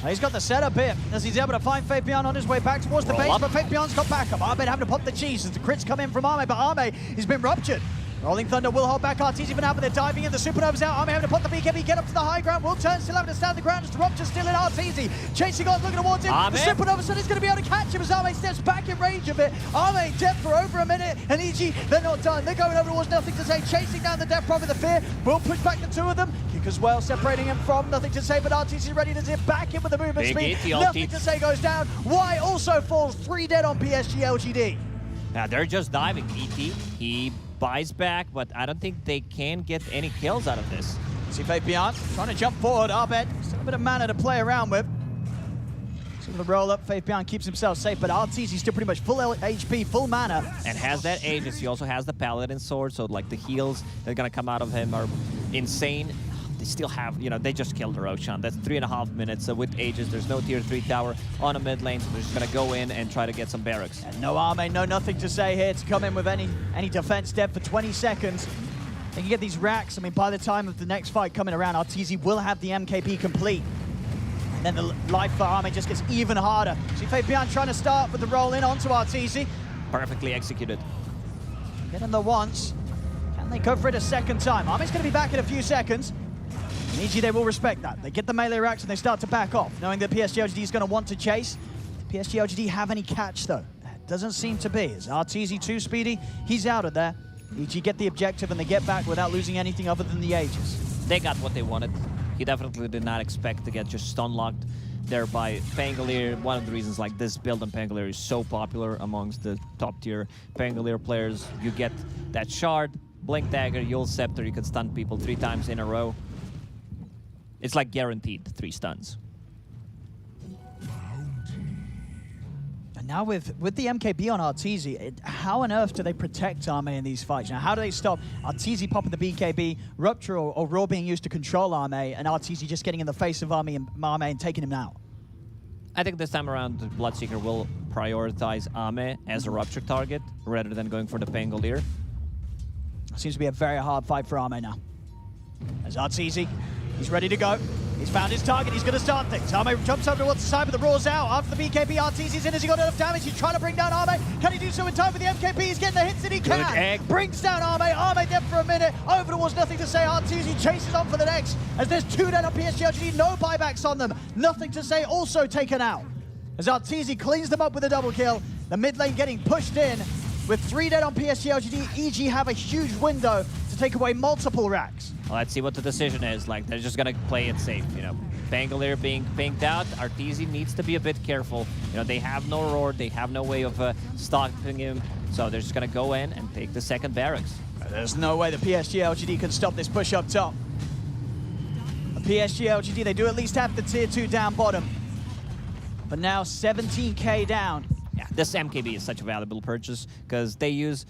He's got the setup here as he's able to find Fabian on his way back towards the base, but Fabian's got backup. Arme having to pop the cheese as the crits come in from Arme, but Arme has been ruptured. Rolling Thunder will hold back Arteezy for now, but they're diving in. The Supernova's out. Arme having to pop the BKB, get up to the high ground. Will turn, still having to stand the ground as the Rupture's still in. Arteezy chasing on, looking towards him. The Supernova Sun is going to be able to catch him as Arme steps back in range of it. Arme dead for over a minute, and EG, they're not done. They're going over towards Nothing to Say, chasing down the Death Prophet. The Fear will push back the two of them. Kick as well, separating him from Nothing to Say, but Arteezy ready to zip back in with the movement speed. Nothing to Say goes down. Y also falls, 3 dead on PSG LGD. Now they're just diving. ET, he buys back, but I don't think they can get any kills out of this. See Fabian trying to jump forward. Arbed, still a bit of mana to play around with. So the roll up, Fabian keeps himself safe, but Arteezy still pretty much full HP, full mana. And has that Aegis. He also has the Paladin Sword, so like the heals that are gonna come out of him are insane. they still have, you know, they just killed the Roshan. That's 3.5 minutes with Aegis. There's no tier 3 tower on a mid lane, so they're just going to go in and try to get some barracks. And no Arme, no nothing to say here to come in with any defense depth for 20 seconds. They can get these racks. I mean, by the time of the next fight coming around, RTZ will have the MKB complete. And then the life for Arme just gets even harder. See Fabian trying to start with the roll in onto RTZ. Perfectly executed. Get in there once. Can they go for it a second time? Arme's going to be back in a few seconds. And EG, they will respect that. They get the melee racks and they start to back off, knowing that PSG LGD is going to want to chase. PSG LGD have any catch, though? Doesn't seem to be. As RTZ too speedy, he's out of there. EG get the objective and they get back without losing anything other than the Aegis. They got what they wanted. He definitely did not expect to get just stun locked there by Pangolier. One of the reasons like this build on Pangolier is so popular amongst the top tier Pangolier players. You get that shard, Blink Dagger, Yule Scepter, you can stun people 3 times in a row. It's like guaranteed 3 stuns. And now with the MKB on Arteezy, how on earth do they protect Arme in these fights? Now, how do they stop Arteezy popping the BKB, Rupture or Raw being used to control Arme, and Arteezy just getting in the face of Arme and taking him out? I think this time around, Bloodseeker will prioritize Ame as a Rupture target rather than going for the Pangolier. Seems to be a very hard fight for Arme now. As Arteezy, he's ready to go. He's found his target, he's going to start things. Arme jumps over towards the side, but the Raw's out. After the BKB, Arteezy's in. Has he got enough damage? He's trying to bring down Arme. Can he do so in time for the MKB? He's getting the hits that he can. Brings down Arme. Arme dead for a minute. Over towards nothing to say. Arteezy chases on for the next. As there's 2 dead on PSG LGD, no buybacks on them. Nothing to say, also taken out. As Arteezy cleans them up with a double kill. The mid lane getting pushed in. With 3 dead on PSG LGD, EG have a huge window to take away multiple racks. Well, let's see what the decision is. Like, they're just going to play it safe, you know. Pangolier being pinked out, Arteezy needs to be a bit careful. You know, they have no roar, they have no way of stopping him, so they're just going to go in and take the second barracks. There's no way the PSG LGD can stop this push up top. The PSG LGD, they do at least have the tier 2 down bottom. But now 17k down. Yeah, this MKB is such a valuable purchase because they use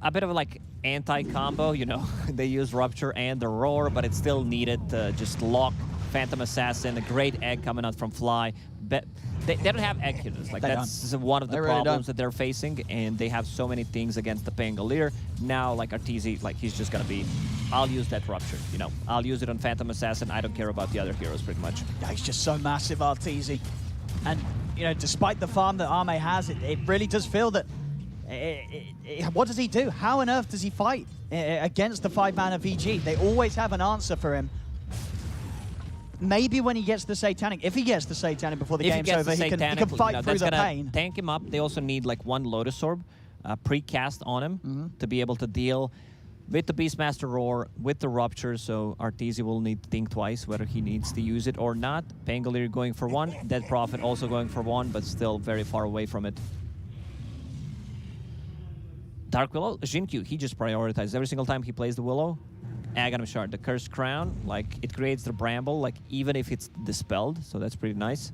a bit of a, like, anti-combo, you know. They use Rupture and the Roar, but it's still needed to just lock Phantom Assassin, a great egg coming out from Fly. But they don't have egg hitters. Like, that's one of the problems that they're facing, and they have so many things against the Pangolier. Now, like, Arteezy, like, he's just gonna be, I'll use that Rupture, you know. I'll use it on Phantom Assassin. I don't care about the other heroes, pretty much. Yeah, he's just so massive, Arteezy. And, you know, despite the farm that Arme has, it really does feel that what does he do? How on earth does he fight against the 5-man of VG? They always have an answer for him. Maybe when he gets the Satanic, if he gets the Satanic before the game's over, he can fight through the pain. Tank him up. They also need like 1 Lotus Orb pre-cast on him to be able to deal with the Beastmaster Roar, with the Rupture, so Arteezy will need to think twice whether he needs to use it or not. Pangolier going for 1, Dead Prophet also going for 1, but still very far away from it. Dark Willow, Jinkyu, he just prioritizes every single time he plays the Willow. Aghanim Shard, the Cursed Crown, like, it creates the Bramble, like, even if it's dispelled, so that's pretty nice.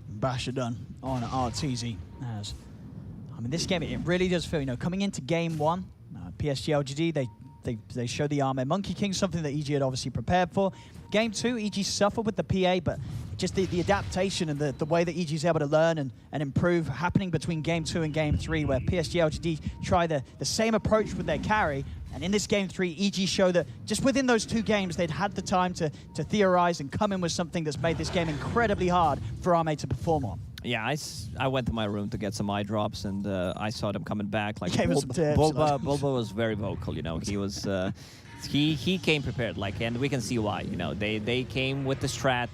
Basher done on Arteezy. As, I mean, this game, it really does feel, you know, coming into game 1, PSG LGD, they show the Arme Monkey King, something that EG had obviously prepared for. Game 2, EG suffered with the PA, but just the adaptation and the way that EG is able to learn and improve happening between Game 2 and Game 3, where PSG LGD try the same approach with their carry. And in this Game 3, EG show that just within those 2 games, they'd had the time to theorize and come in with something that's made this game incredibly hard for Arme to perform on. Yeah, I went to my room to get some eye drops, and I saw them coming back. Like, Bulba was very vocal, you know. He was... He came prepared, like, and we can see why. You know, they came with the strat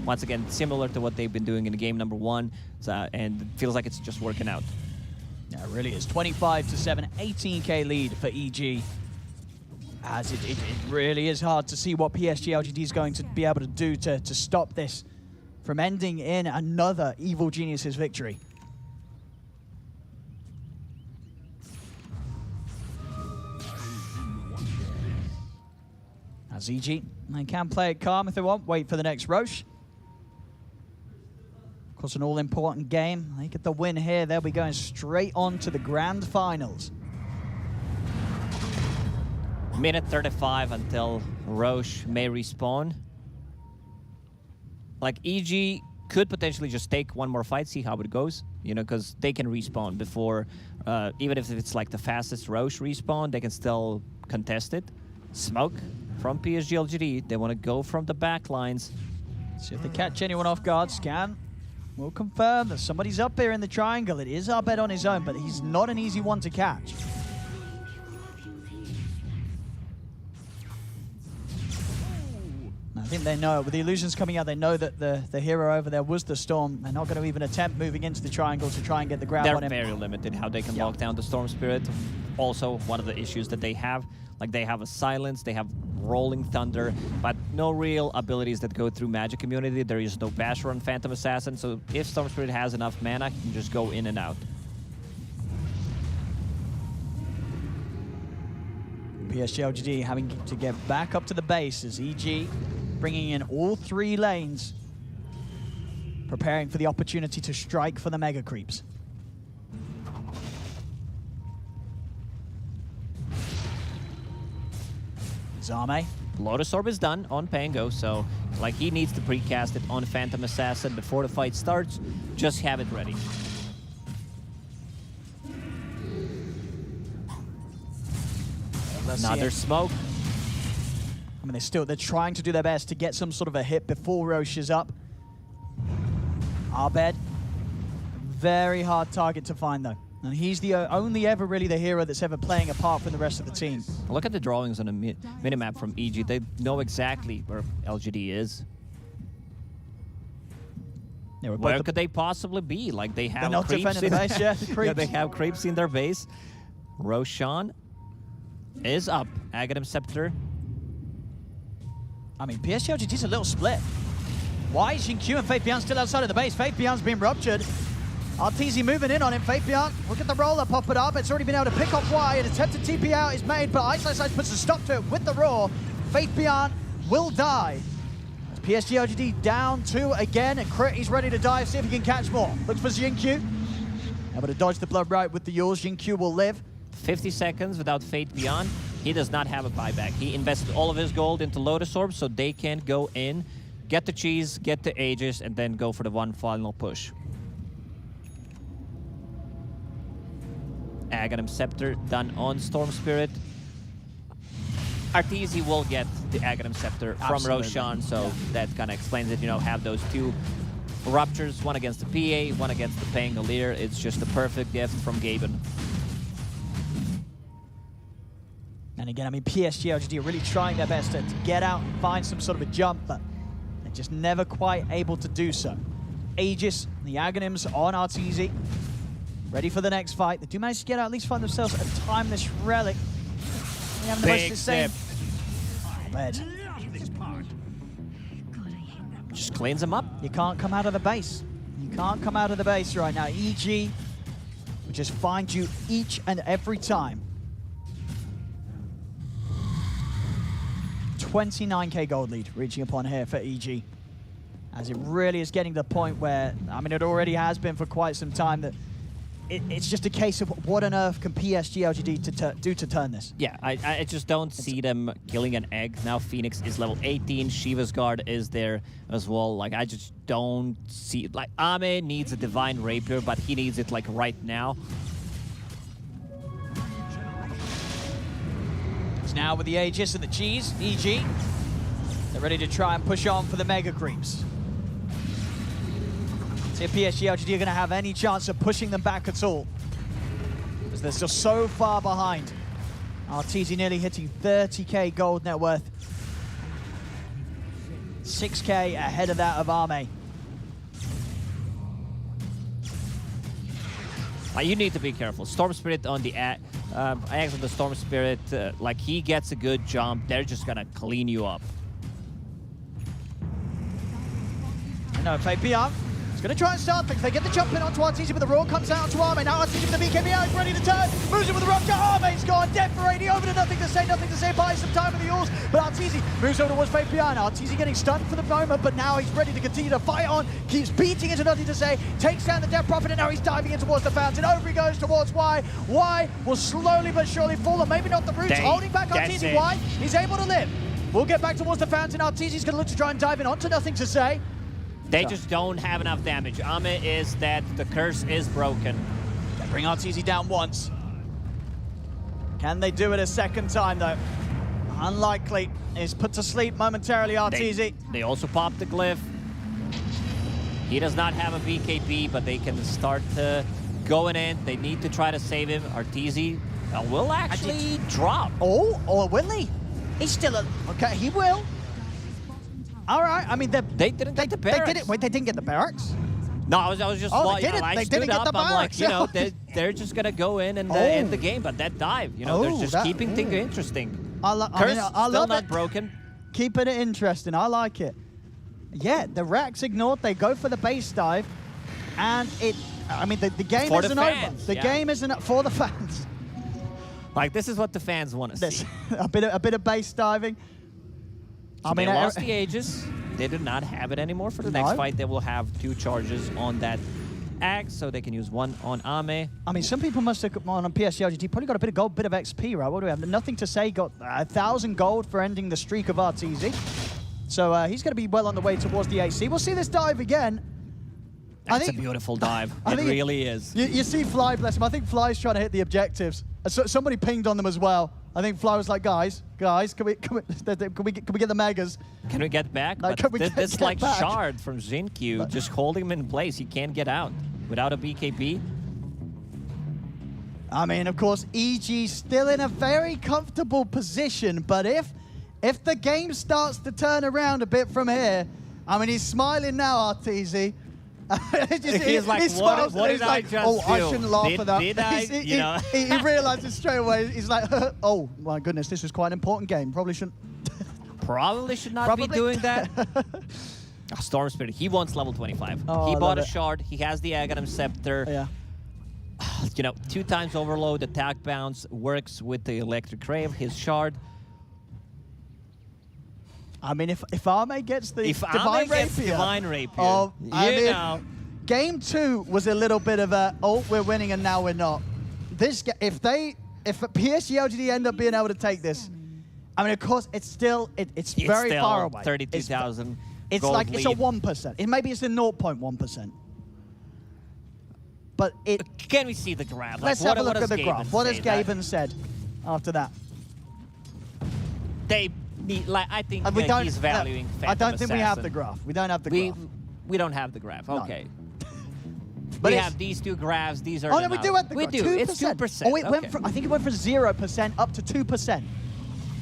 once again, similar to what they've been doing in game number 1, and it feels like it's just working out. Yeah, it really is. 25-7, 18k lead for EG. As it really is hard to see what PSG LGD is going to be able to do to stop this from ending in another Evil Geniuses victory. As EG, they can play it calm if they want, wait for the next Roche. Of course, an all-important game. They get the win here, they'll be going straight on to the grand finals. Minute 35 until Roche may respawn. Like, EG could potentially just take one more fight, see how it goes, you know, because they can respawn before, even if it's like the fastest Roche respawn, they can still contest it. Smoke from PSG LGD. They want to go from the back lines. See if they catch anyone off guard. Scan will confirm that somebody's up here in the triangle. It is Abed on his own, but he's not an easy one to catch. I think they know, with the illusions coming out, they know that the hero over there was the Storm. They're not going to even attempt moving into the triangle to try and get the grab on him. They're very limited how they can lock down the Storm Spirit. Also, one of the issues that they have, like they have a Silence, they have Rolling Thunder, but no real abilities that go through Magic Immunity. There is no Basher on Phantom Assassin, so if Storm Spirit has enough mana, he can just go in and out. PSG LGD having to get back up to the base as EG bringing in all 3 lanes, preparing for the opportunity to strike for the Mega Creeps. Zame. Lotus Orb is done on Pango, so like he needs to precast it on Phantom Assassin before the fight starts. Just have it ready. Another smoke. I mean, they're trying to do their best to get some sort of a hit before Roche is up. Abed, very hard target to find though. And he's the only ever really the hero that's ever playing apart from the rest of the team. Look at the drawings on the minimap from EG. They know exactly where LGD is. Yeah, where could they possibly be? Like they have they're not creeps defending the base, yeah, the creeps. Yeah, they have creeps in their base. Roshan is up. Aghanim Scepter. I mean, PSG LGD's a little split. Why is Xingqiu and Faith Beyond still outside of the base? Faith Beyond's been ruptured. Arteezy moving in on him. Faith Beyond, look at the roller pop it up. It's already been able to pick off Y. An attempted TP out is made, but Ice puts a stop to it with the roar. Faith Beyond will die. As PSG LGD down 2 again, and Crit, he's ready to dive, see if he can catch more. Looks for Xingqiu. Able to dodge the blood right with the Yules. Xingqiu will live. 50 seconds without Fate Beyond. He does not have a buyback. He invested all of his gold into Lotus Orb so they can go in, get the cheese, get the Aegis, and then go for the one final push. Aghanim Scepter done on Storm Spirit. Arteezy will get the Aghanim Scepter from Roshan, so that kind of explains it. You know, have those 2 ruptures, one against the PA, one against the Pangolier. It's just a perfect gift from Gaben. And again, I mean, PSG LGD are really trying their best to get out and find some sort of a jump, but they're just never quite able to do so. Aegis, the Aghanims on Arteezy, ready for the next fight. They do manage to get out, at least find themselves a Timeless Relic. They haven't much to say. Just cleans them up. You can't come out of the base. You can't come out of the base right now. EG will just find you each and every time. 29k gold lead reaching upon here for EG. As it really is getting to the point where, I mean, it already has been for quite some time, that it's just a case of what on earth can PSG LGD do to turn this? Yeah, I just don't see them killing an egg. Now Phoenix is level 18, Shiva's Guard is there as well. Like, I just don't see, like, Ame needs a Divine Rapier, but he needs it, like, right now. Now with the Aegis and the cheese, EG, they're ready to try and push on for the Mega Creeps. See if PSG LGD are going to have any chance of pushing them back at all, as they're still so far behind. Arteezy nearly hitting 30k gold net worth. 6k ahead of that of Ame. You need to be careful. Storm Spirit on the eggs of the Storm Spirit, like he gets a good jump, they're just gonna clean you up. No, Fabian is Gonna try and start things. They get the jump in onto Arteezy, but the roar comes out onto Arme. Now Arteezy with the BKB is ready to turn. Moves it with the rupture. Arme's gone. Dead for 80. Over to nothing to say. Buys some time with the Yules. But Arteezy moves over towards Faith Behind. Arteezy getting stunned for the moment, but now he's ready to continue to fight on. Keeps beating into nothing to say. Takes down the Death Prophet, and now he's diving in towards the fountain. Over he goes towards Y. Y will slowly but surely fall, and maybe not the roots. Holding back Arteezy. Y. He's able to live. We'll get back towards the fountain. Arteezy's gonna look to try and dive in onto nothing to say. They just don't have enough damage. Ame is dead. The curse is broken. They bring Arteezy down once. Can they do it a second time, though? Unlikely. He's put to sleep momentarily, Arteezy. They also popped the glyph. He does not have a BKB, but they can start going in. They need to try to save him. Arteezy will actually drop. Oh, or will he? He's still a... Okay, he will. All right, I mean, they didn't get the barracks. They didn't. Wait, they didn't get the barracks? No, I was just... Oh, they didn't. I They stood didn't get up, the I'm like, barracks. you know, they're just going to go in and end the game. But that dive, you know, they're just keeping things interesting. I Still love not it. broken. Keeping it interesting. I like it. Yeah, the Rack's ignored. They go for the base dive. And it... I mean, the game For the isn't over. fans, The game isn't for the fans. Like, this is what the fans want to see. a bit of base diving. So they lost the Aegis. They do not have it anymore. For the next fight, they will have 2 charges on that axe, so they can use 1 on Ame. I mean, some people must have on PSG LGD probably got a bit of gold, bit of XP, right? What do we have? Nothing to say. Got 1,000 gold for ending the streak of Arteezy. So he's going to be well on the way towards the AC. We'll see this dive again. That's a beautiful dive. It really is. You see Fly, bless him. I think Fly's trying to hit the objectives. Somebody pinged on them as well. I think Fly was like, guys, can we get the megas? Can we get back? Like, but get this like back? shard from Xinkyu, just holding him in place. He can't get out without a BKB. I mean, of course, EG's still in a very comfortable position, but if the game starts to turn around a bit from here, I mean, he's smiling now, Arteezy. He's like, what did I just do? I shouldn't laugh at that. Did I? You know? He realizes straight away. He's like, oh my goodness, this was quite an important game. Probably shouldn't. Probably should not be doing that. Storm Spirit, he wants level 25. Oh, he bought a shard. He has the Aghanim Scepter. Yeah. You know, 2 times overload, attack bounce, works with the Electric Ray of his shard. I mean, if Ame gets the Divine Rapier, oh, I mean, game 2 was a little bit of a, oh, we're winning and now we're not. If PSG LGD end up being able to take this, I mean, of course, it's very far away. 32,000. It's like lead. It's a 1%. Maybe it's a 0.1%. But can we see the graph? Let's have a look at the graph. What has Gaben said after that? They need, like, I think he's valuing Phantom I don't think we have Assassin. the graph. We don't have the graph. We don't have the graph. Okay. But we have these 2 graphs. These are. Oh no, we do have the graph. We do. 2%. It's 2%. Oh, it went from, I think it went from 0% up to 2%.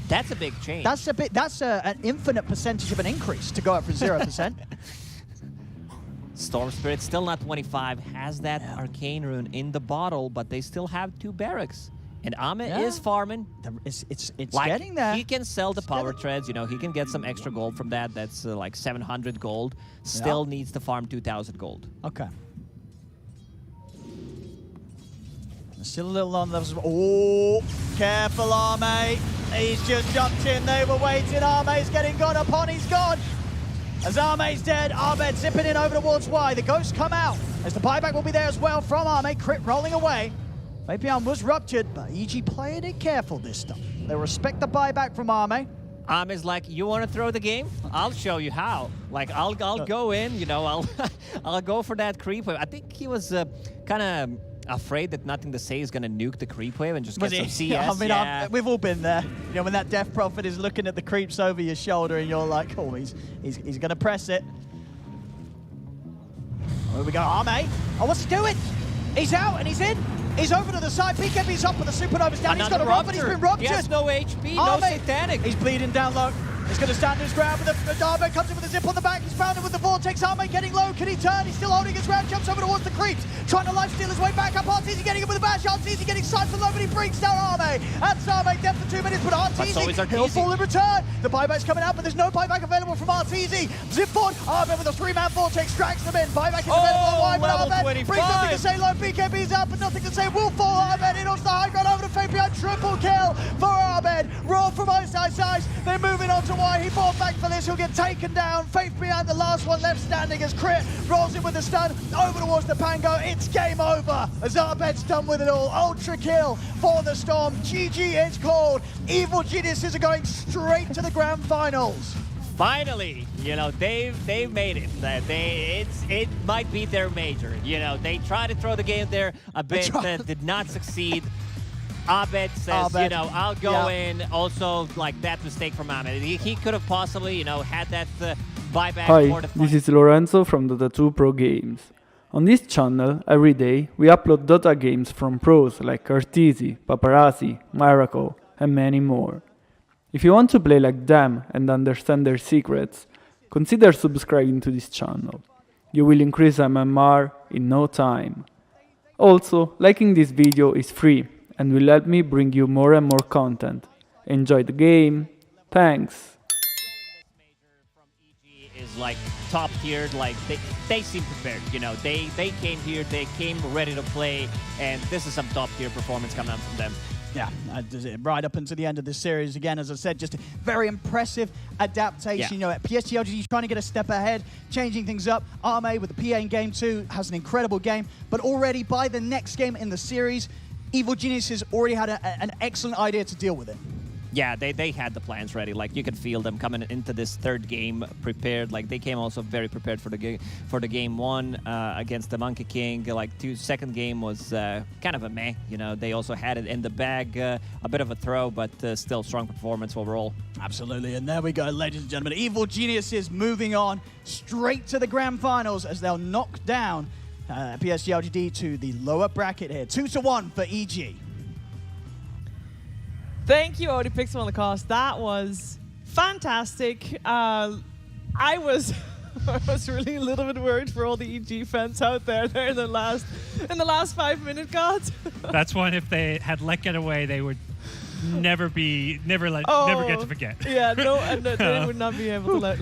That's a big change. That's an infinite percentage of an increase to go up from 0%. Storm Spirit still not 25. Has that arcane rune in the bottle, but they still have 2 barracks. And Ame is farming. It's like, getting there. He can sell the power treads. You know, he can get some extra gold from that. That's like 700 gold. Still needs to farm 2,000 gold. Okay. Still a little on levels. Oh, careful, Ame. He's just jumped in. They were waiting. Ame's getting gone upon. He's gone. As Ame's dead, Ahmed zipping in over towards Y. The ghosts come out. As the buyback will be there as well from Ame. Crit rolling away. Fabian was ruptured, but EG played it careful this time. They respect the buyback from Ame. Ame's like, you want to throw the game? I'll show you how. Like, I'll go in, you know, I'll go for that creep wave. I think he was kind of afraid that Nothing to Say is going to nuke the creep wave and just get some CS. I mean, we've all been there. You know, when that Death Prophet is looking at the creeps over your shoulder and you're like, oh, he's going to press it. Here we go, Ame. Oh, what's he doing? He's out and he's in. He's over to the side. BKB's up with the Supernova's down. He's got a rub, but he's been ruptured. He has no HP, no satanic. He's bleeding down low. He's going to stand his ground, but the Darbo comes in with a zip on the back. He's found him with the vortex. Arme getting low. Can he turn? He's still holding his ground. Jumps over towards the creeps. Trying to lifesteal his way back up. Arteezy getting him with a bash. Arteezy getting side for low, but he brings down Arme. That's Arme dead for 2 minutes, but Arteezy, he'll fall in return. The buyback's coming out, but there's no buyback available from Arteezy. Zip forward. Arme with a 3-man vortex drags them in. Buyback is available online, but Arme brings nothing to say low. BKB's out, but nothing to say. Will fall. Arme in onto the high ground over to Fate behind. Triple kill for Arme. Raw from Ice. They're moving on to Y. He fought back for this. He'll get taken down. Faith behind, the last one left standing as Crit rolls in with the stun over towards the Pango. It's game over as Arbed's done with it all. Ultra kill for the Storm. GG it's called. Evil Geniuses are going straight to the grand finals. Finally, you know, they've made it. It might be their major. You know, they tried to throw the game there a bit, did not succeed. Abed says, you know, I'll go in. Also, like, that mistake from Ahmed. He could have possibly, you know, had that buyback. Hi, this is Lorenzo from Dota 2 Pro Games. On this channel, every day, we upload Dota games from pros like Arteezy, Paparazzi, Miracle, and many more. If you want to play like them and understand their secrets, consider subscribing to this channel. You will increase MMR in no time. Also, liking this video is free and will help me bring you more and more content. Enjoy the game. Thanks. Is like top tiered, like they seem prepared, you know, they came here, they came ready to play, and this is some top tier performance coming out from them. Yeah, right up until the end of this series. Again, as I said, just a very impressive adaptation. You know, PSG LGD trying to get a step ahead, changing things up. Arme with the PA in game 2 has an incredible game, but already by the next game in the series, Evil Geniuses already had an excellent idea to deal with it. Yeah, they had the plans ready. Like, you could feel them coming into this third game prepared. Like, they came also very prepared for the game 1 against the Monkey King. Like, second game was kind of a meh. You know, they also had it in the bag, a bit of a throw, but still strong performance overall. Absolutely, and there we go, ladies and gentlemen. Evil Geniuses moving on straight to the grand finals as they'll knock down PSG LGD to the lower bracket here. 2-1 for EG. Thank you, Odie Pixel on the cost. That was fantastic. I was really a little bit worried for all the EG fans out there. They're in the last 5-minute gods. That's one, if they had let get away, they would never get to forget. Yeah, no, and they would not be able to let